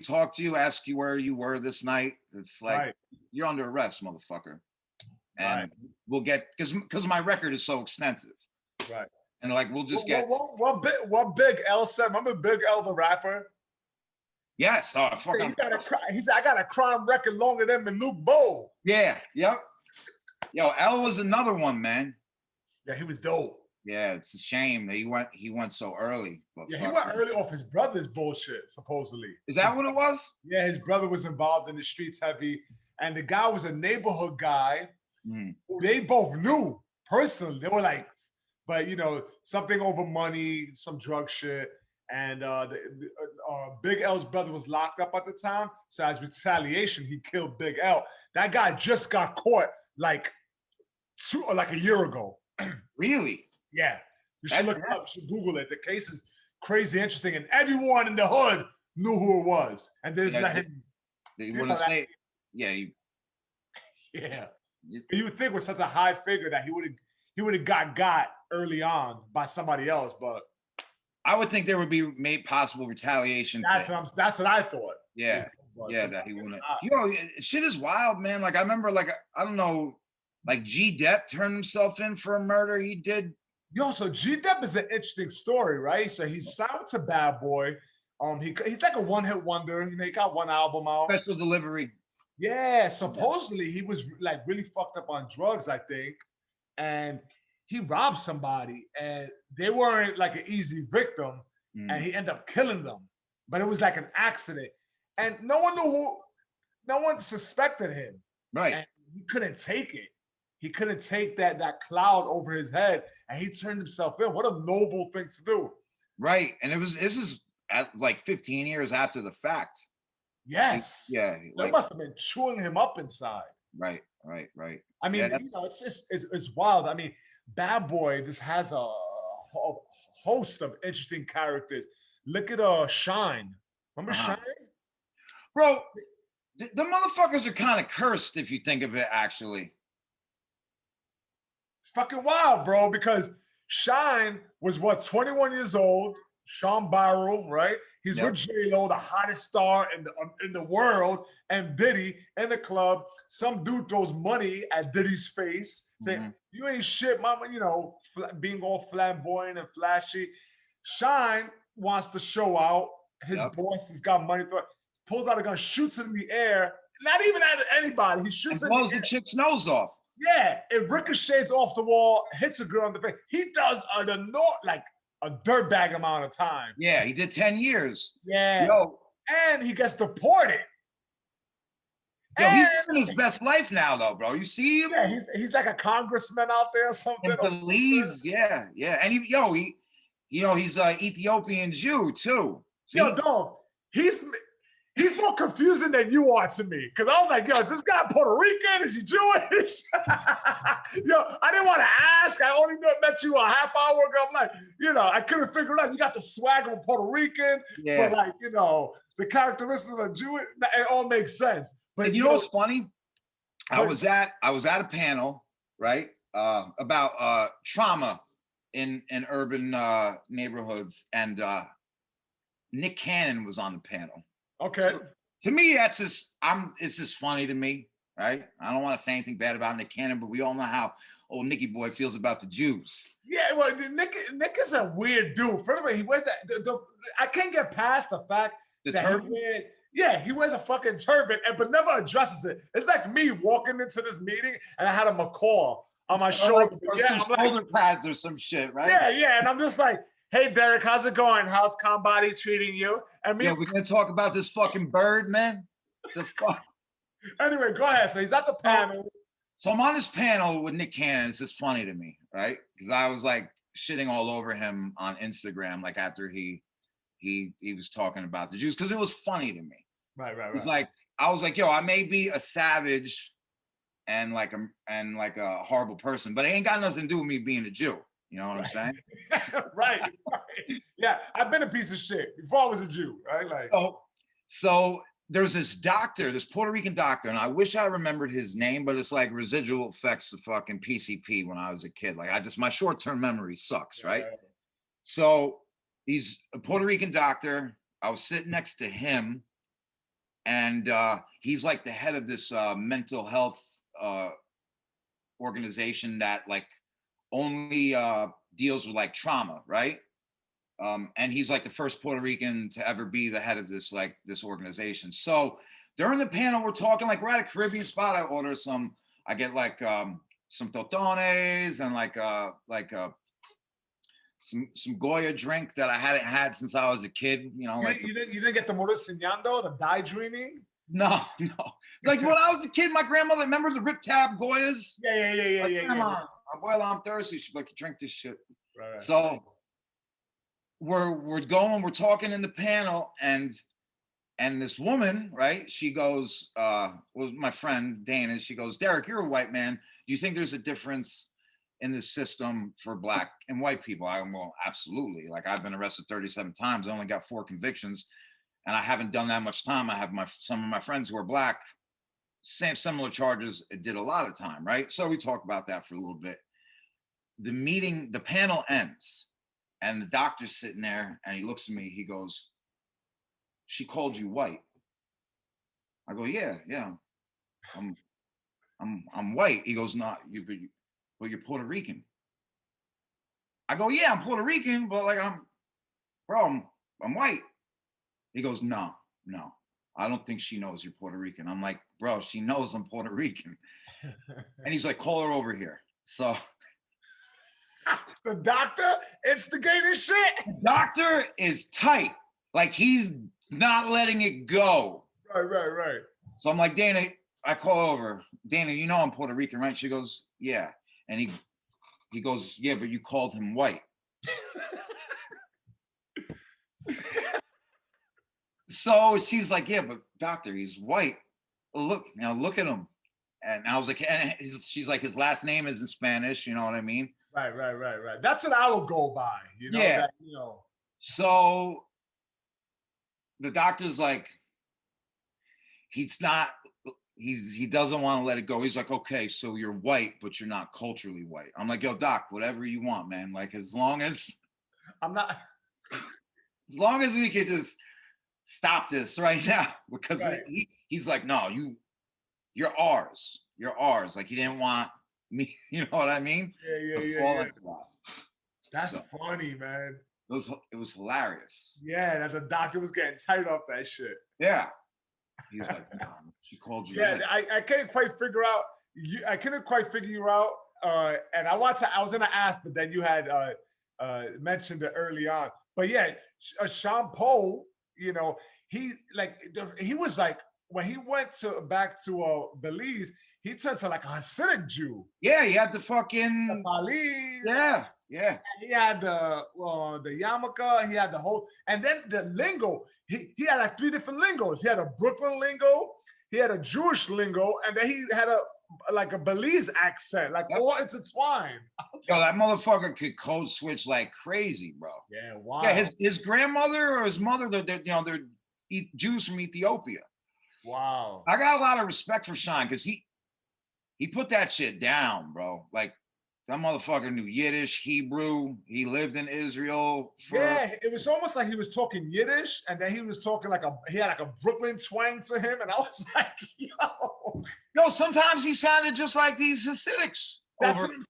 talk to you, ask you where you were this night. It's like you're under arrest, motherfucker. And we'll get because my record is so extensive. Right. And like we'll just get what Big L said. Remember Big L, the rapper? Yes. Oh, fucking. He said, I got a crime record longer than Luke Bowl. Yeah. Yep. Yo, L was another one, man. Yeah, he was dope. Yeah, it's a shame that he went so early. But yeah, he went early off his brother's bullshit, supposedly. Is that what it was? Yeah, his brother was involved in the streets heavy, and the guy was a neighborhood guy who they both knew personally. They were like, but you know, something over money, some drug shit. And Big L's brother was locked up at the time. So as retaliation, he killed Big L. That guy just got caught like a year ago. Really? Yeah. You should look it up. You should Google it. The case is crazy interesting. And everyone in the hood knew who it was. And they let him. They wouldn't say, yeah. Yeah. You would think with such a high figure that he would have got early on by somebody else, but I would think there would be made possible retaliation. That's what I thought. Yeah, yeah, that he wouldn't. Yo, shit is wild, man. Like I remember, like I don't know, like G Depp turned himself in for a murder he did. Yo, so G Depp is an interesting story, right? So he's signed to Bad Boy. He's like a one-hit wonder. You know, he got one album out. Special Delivery. Yeah, supposedly he was like really fucked up on drugs, I think, and he robbed somebody, and they weren't like an easy victim, and he ended up killing them. But it was like an accident, and no one suspected him. Right. And he couldn't take it. He couldn't take that cloud over his head, and he turned himself in. What a noble thing to do. Right, and this is at like 15 years after the fact. Yes. Yeah. They must have been chewing him up inside. Right. I mean, you know, it's wild. I mean, Bad Boy just has a host of interesting characters. Look at Shine. Remember Shine? Bro, the motherfuckers are kind of cursed if you think of it, actually. It's fucking wild, bro, because Shine was 21 years old, Sean Barrow, right? He's with J-Lo, the hottest star in the world, and Diddy in the club. Some dude throws money at Diddy's face, saying, you ain't shit, mama, you know, being all flamboyant and flashy. Shine wants to show out. His boss, he's got money, pulls out a gun, shoots it in the air, not even at anybody. He shoots it. Blows the chick's nose off. Yeah, it ricochets off the wall, hits a girl in the face. He does a dirtbag amount of time. Yeah, he did 10 years. Yeah. Yo. And he gets deported. Yo, he's living his best life now, though, bro. You see him? Yeah, he's like a congressman out there or something. In Belize, yeah. And he's Ethiopian Jew too. See? Yo, dog, he's more confusing than you are to me. Because I was like, yo, is this guy Puerto Rican? Is he Jewish? Yo, I didn't want to ask. I only met you a half hour ago. I'm like, you know, I couldn't figure it out. You got the swag of a Puerto Rican, but like, you know, the characteristics of a Jew, it all makes sense. But you know what's funny? I was at a panel, right, about trauma in urban neighborhoods, and Nick Cannon was on the panel. Okay. So, to me, it's just funny to me, right? I don't want to say anything bad about Nick Cannon, but we all know how old Nicky Boy feels about the Jews. Yeah, well, Nick is a weird dude. First of all, he wears that. I can't get past the fact that he wears a fucking turban, but never addresses it. It's like me walking into this meeting and I had a macaw on my shoulder. Some shoulder pads or some shit, right? Yeah, and I'm just like, hey, Derek, how's it going? How's Combody treating you? And me, we're gonna talk about this fucking bird, man. The fuck. Anyway, go ahead. So he's at the panel. So I'm on this panel with Nick Cannon. It's just funny to me, right? Because I was like shitting all over him on Instagram, like after he he was talking about the Jews because it was funny to me. Right. It's like I was like, yo, I may be a savage and like a horrible person, but it ain't got nothing to do with me being a Jew. You know what I'm saying? right. Yeah, I've been a piece of shit before I was a Jew, right? Like, so there's this doctor, this Puerto Rican doctor, and I wish I remembered his name, but it's like residual effects of fucking PCP when I was a kid. Like my short-term memory sucks, right? So he's a Puerto Rican doctor. I was sitting next to him, and he's like the head of this mental health organization that like only deals with like trauma, right? And he's like the first Puerto Rican to ever be the head of this organization. So during the panel, we're talking like we're at a Caribbean spot. I get like some totones and like some Goya drink that I hadn't had since I was a kid. You know, you didn't get the Moricinando, the daydreaming? No. Like when I was a kid, my grandmother, remember the Rip Tab Goyas? Yeah. Grandma, Abuela, I'm thirsty. She's like, drink this shit. Right. So we're talking in the panel, and this woman, right? She goes, was my friend Dana. She goes, Derek, you're a white man. Do you think there's a difference in the system for black and white people? I go, well, absolutely. Like I've been arrested 37 times. I only got 4 convictions, and I haven't done that much time. I have some of my friends who are black, similar charges, did a lot of time, right? So we talk about that for a little bit. The panel ends, and the doctor's sitting there, and he looks at me. He goes, "She called you white." I go, "Yeah, I'm white." He goes, "No, but you're Puerto Rican." I go, "Yeah, I'm Puerto Rican, but like I'm white." He goes, "No, I don't think she knows you're Puerto Rican." I'm like, "Bro, she knows I'm Puerto Rican." And he's like, "Call her over here." So the doctor instigating shit. the doctor is tight. Like he's not letting it go. Right. So I'm like, Dana, I call over. Dana, you know I'm Puerto Rican, right? She goes, yeah. And he goes, yeah, but you called him white. So she's like, yeah, but doctor, he's white. Look at him. And I was like, she's like, his last name is in Spanish, you know what I mean? Right. That's what I will go by, you know. Yeah. That, you know. So the doctor's like, he doesn't want to let it go. He's like, okay, so you're white, but you're not culturally white. I'm like, yo, doc, whatever you want, man. Like, as long as we could just stop this right now, because right. he's like, no, you're ours. Like, he didn't want me, you know what I mean? Yeah. That's funny, man. It was hilarious. Yeah, that the doctor was getting tight off that shit. Yeah. He was like, no, she called you. Yeah, I couldn't quite figure out. I couldn't quite figure you out. And I was gonna ask, but then you had mentioned it early on. But yeah, Sean Paul, you know, he was like when he went back to Belize, he turned to like a Hasidic Jew. Yeah, he had the fucking the Belize. Yeah. He had the yarmulke. He had the whole, and then the lingo. He had like 3 different lingos. He had a Brooklyn lingo. He had a Jewish lingo, and then he had a Belize accent, like all intertwined. Yo, that motherfucker could code switch like crazy, bro. Yeah, wow. Yeah, his grandmother or his mother, they're Jews from Ethiopia. Wow. I got a lot of respect for Sean because he put that shit down, bro. Like that motherfucker knew Yiddish, Hebrew. He lived in Israel. Yeah, it was almost like he was talking Yiddish, and then he was talking he had like a Brooklyn twang to him, and I was like, yo, sometimes he sounded just like these Hasidics. That's what I'm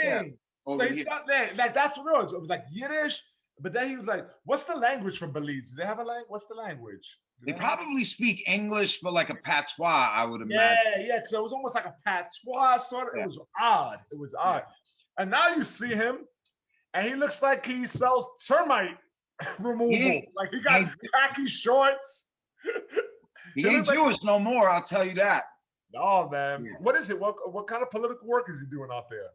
saying. Yeah, like that's what it was. It was like Yiddish, but then he was like, "What's the language for Belize? Do they have a language? What's the language?" They probably speak English, but like a patois, I would imagine. Yeah, because it was almost like a patois sort of. Yeah. It was odd. Yeah. And now you see him, and he looks like he sells termite removal. Yeah. Like he got khaki shorts. He ain't Jewish no more, I'll tell you that. No, man. Yeah. What is it? What kind of political work is he doing out there?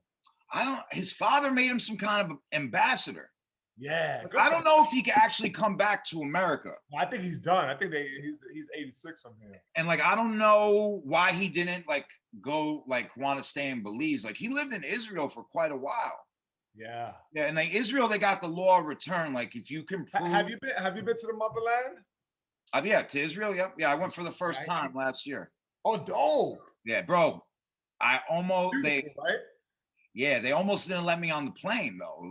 His father made him some kind of ambassador. Yeah. Like, good I for don't him. know if he can actually come back to America. I think he's done. I think he's 86 from here. And like, I don't know why he didn't like go like want to stay in Belize. Like he lived in Israel for quite a while. Yeah. Yeah, and like Israel, they got the law of return. Like if you can prove, Have you been to the motherland? yeah, to Israel. Yep. Yeah, I went for the first Right. time last year. Oh, dope. Yeah, bro. I almost Beautiful, right? they almost didn't let me on the plane though.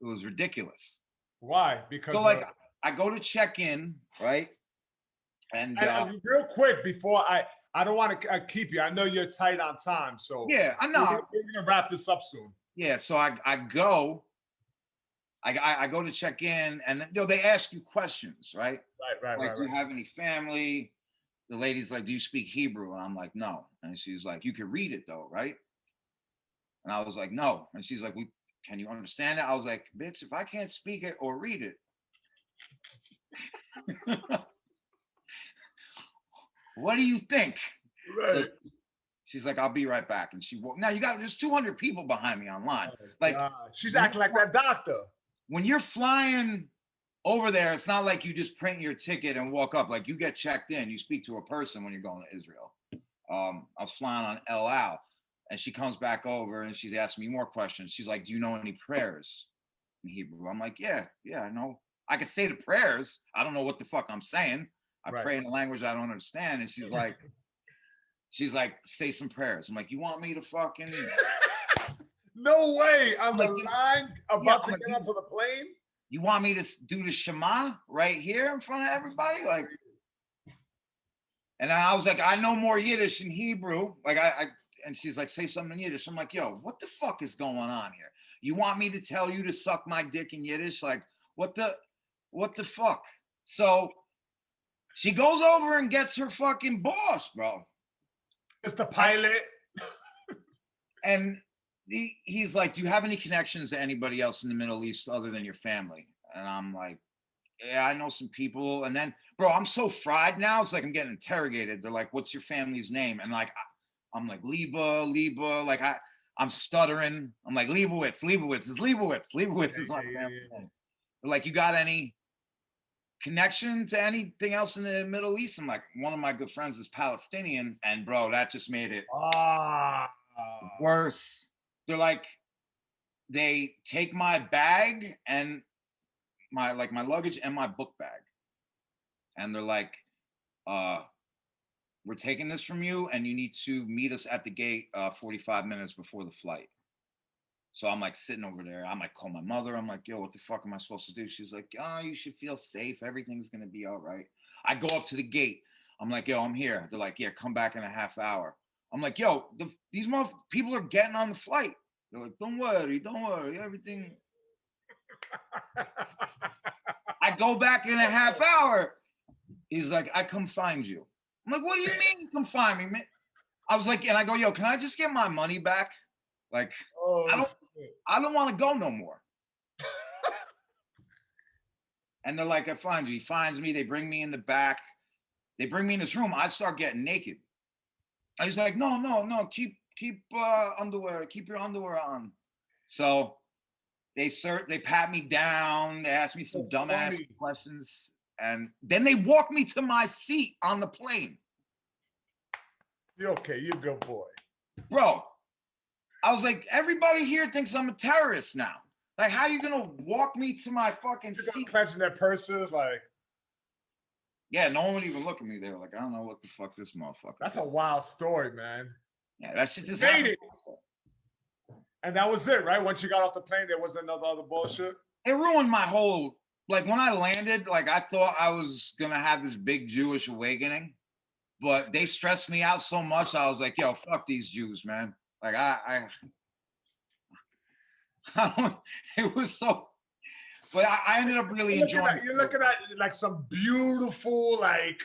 It was ridiculous. Why? Because So like I go to check in, right? And real quick before I don't want to keep you. I know you're tight on time, so yeah, I know. We're gonna wrap this up soon. Yeah, so I go to check in, and they ask you questions, right? Like, do you have any family? The lady's like, do you speak Hebrew? And I'm like, no. And she's like, you can read it though, right? And I was like, no. And she's like, can you understand it? I was like, bitch, if I can't speak it or read it, what do you think? Right. So she's like, I'll be right back. And she walked. Now there's 200 people behind me online. Oh, like, God. She's acting like that doctor. When you're flying over there, it's not like you just print your ticket and walk up. Like you get checked in, you speak to a person when you're going to Israel. I was flying on El Al, and she comes back over and she's asking me more questions. She's like, do you know any prayers in Hebrew? I'm like, yeah, I know. I can say the prayers. I don't know what the fuck I'm saying. I pray in a language I don't understand. And she's like, say some prayers. I'm like, you want me to fucking... No way. On the line about to get onto the plane? You want me to do the Shema right here in front of everybody? Like, and I was like, I know more Yiddish and Hebrew. Like and she's like, say something in Yiddish. I'm like, yo, what the fuck is going on here? You want me to tell you to suck my dick in Yiddish? Like, what the fuck? So she goes over and gets her fucking boss, bro. It's the pilot. And he's like, do you have any connections to anybody else in the Middle East other than your family? And I'm like, yeah, I know some people. And then, bro, I'm so fried now. It's like I'm getting interrogated. They're like, what's your family's name? And like, I'm like, Liba. Like I'm stuttering. I'm like, Leibowitz. It's Leibowitz is my family's name. They're like, you got any connection to anything else in the Middle East? I'm like, one of my good friends is Palestinian. And bro, that just made it worse. They're like, they take my bag and my luggage and my book bag. And they're like, we're taking this from you and you need to meet us at the gate 45 minutes before the flight. So I'm like sitting over there. I might call my mother. I'm like, yo, what the fuck am I supposed to do? She's like, oh, you should feel safe. Everything's going to be all right. I go up to the gate. I'm like, yo, I'm here. They're like, yeah, come back in a half hour. I'm like, yo, these people are getting on the flight. They're like, don't worry, everything. I go back in a half hour. He's like, I come find you. I'm like, what do you mean come find me, man? I was like, and I go, yo, can I just get my money back? Like, I don't want to go no more. And they're like, I find you. He finds me. They bring me in the back. They bring me in this room. I start getting naked. I was like, no, keep underwear, keep your underwear on. So they pat me down. They ask me some dumbass questions. And then they walk me to my seat on the plane. You're okay. You're a good boy. Bro, I was like, everybody here thinks I'm a terrorist now. Like, how are you going to walk me to my fucking seat? Clenching their purses, like. Yeah, no one would even look at me. They were like, I don't know what the fuck this motherfucker That's is. a wild story, man. Yeah, that shit just Made happened. it. And that was it, right? Once you got off the plane, there wasn't other bullshit? It ruined my whole, like when I landed, like I thought I was going to have this big Jewish awakening, but they stressed me out so much. I was like, yo, fuck these Jews, man. Like I don't, it was so, but I ended up really enjoying it. You're looking at like some beautiful, like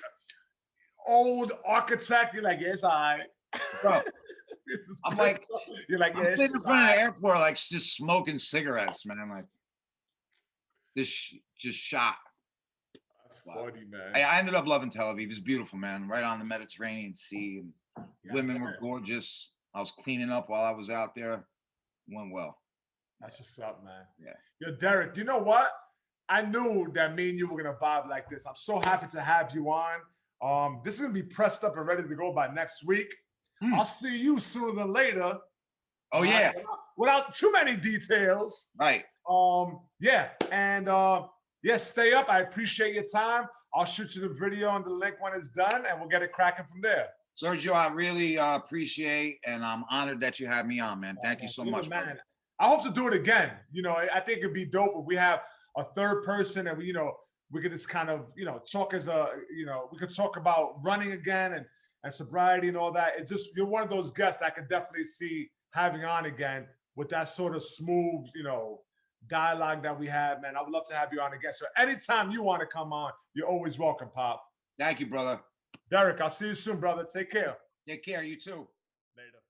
old architect. You're like, yes, Bro, I'm like, you're like, I'm sitting in front of the airport, like just smoking cigarettes, man. Like this just shot. That's funny, man. I ended up loving Tel Aviv. It's beautiful, man. Right on the Mediterranean Sea, and women were gorgeous. I was cleaning up while I was out there. It went well. That's what's up, man. Yeah. Yo, Derek, you know what? I knew that me and you were gonna vibe like this. I'm so happy to have you on. This is gonna be pressed up and ready to go by next week. I'll see you sooner than later. Oh yeah. Without too many details. Right. Yeah, and yeah, stay up. I appreciate your time. I'll shoot you the video and the link when it's done, and we'll get it cracking from there. Sergio, I really appreciate, and I'm honored that you had me on, man. Thank you so much, man. brother. I hope to do it again. You know, I think it'd be dope if we have a third person and we could just kind of, talk as we could talk about running again and sobriety and all that. It's just, you're one of those guests I could definitely see having on again with that sort of smooth, dialogue that we have, man. I would love to have you on again. So anytime you want to come on, you're always welcome, Pop. Thank you, brother. Derek, I'll see you soon, brother. Take care. Take care. You too. Later.